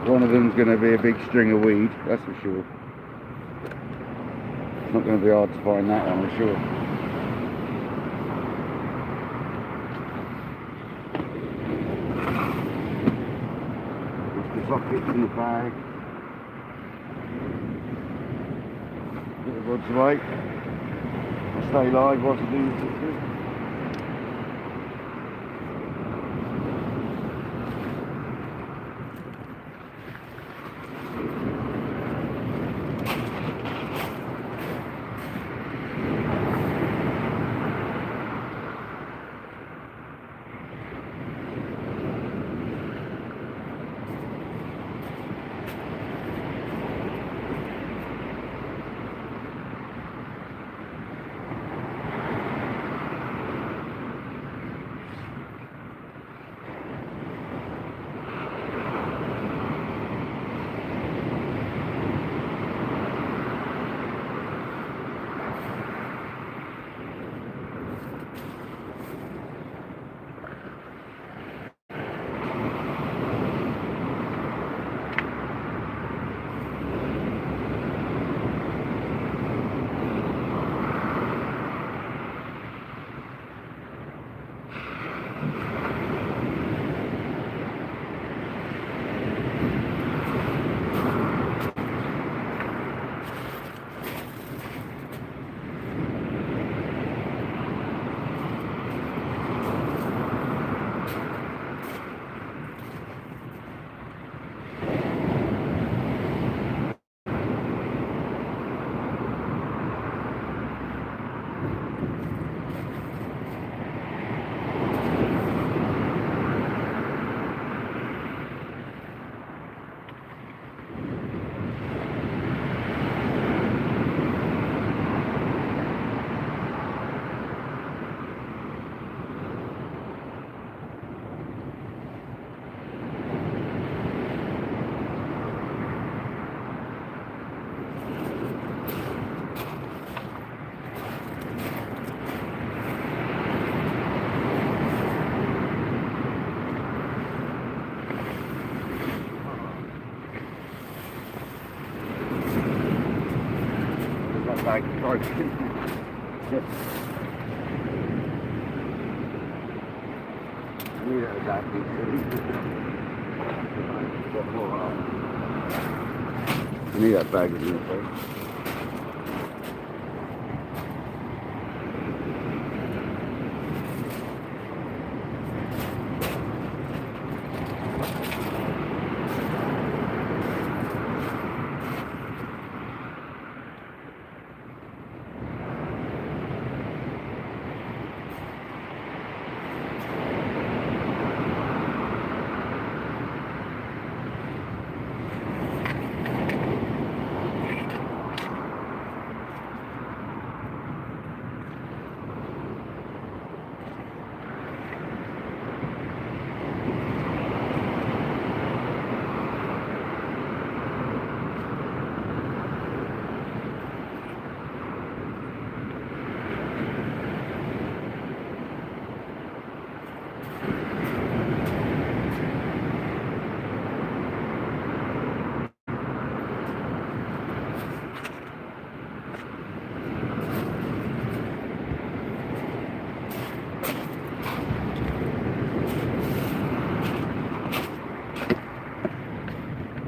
One of them's going to be a big string of weed, that's for sure. It's not going to be hard to find that one, I'm sure. There's the bucket in the bag. Get the rods away. I'll stay live whilst I do this. Bag broken. I knew that was happening soon. I knew that bag was in the face.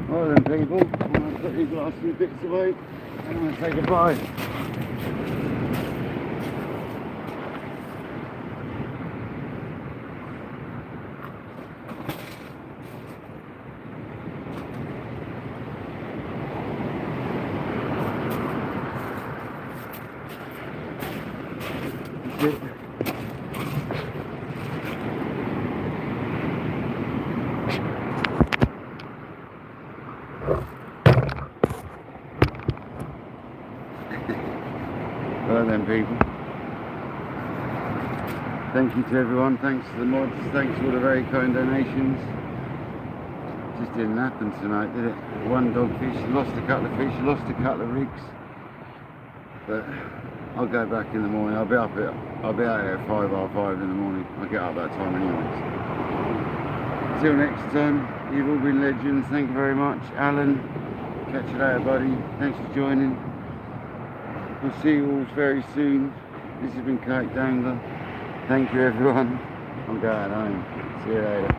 Well then people, I'm going to put these last few bits away and I'm going to say goodbye. That's it. Well then people, thank you to everyone, thanks to the mods, thanks for all the very kind donations. Just didn't happen tonight, did it? One dogfish, lost a couple of fish, lost a couple of rigs. But I'll go back in the morning, I'll be out here at 5:30 in the morning. I'll get up that time anyways. Till next time, you've all been legends, thank you very much. Alan, catch you later buddy, thanks for joining. We'll see you all very soon. This has been KayakDangler. Thank you everyone. I'm going home. See you later.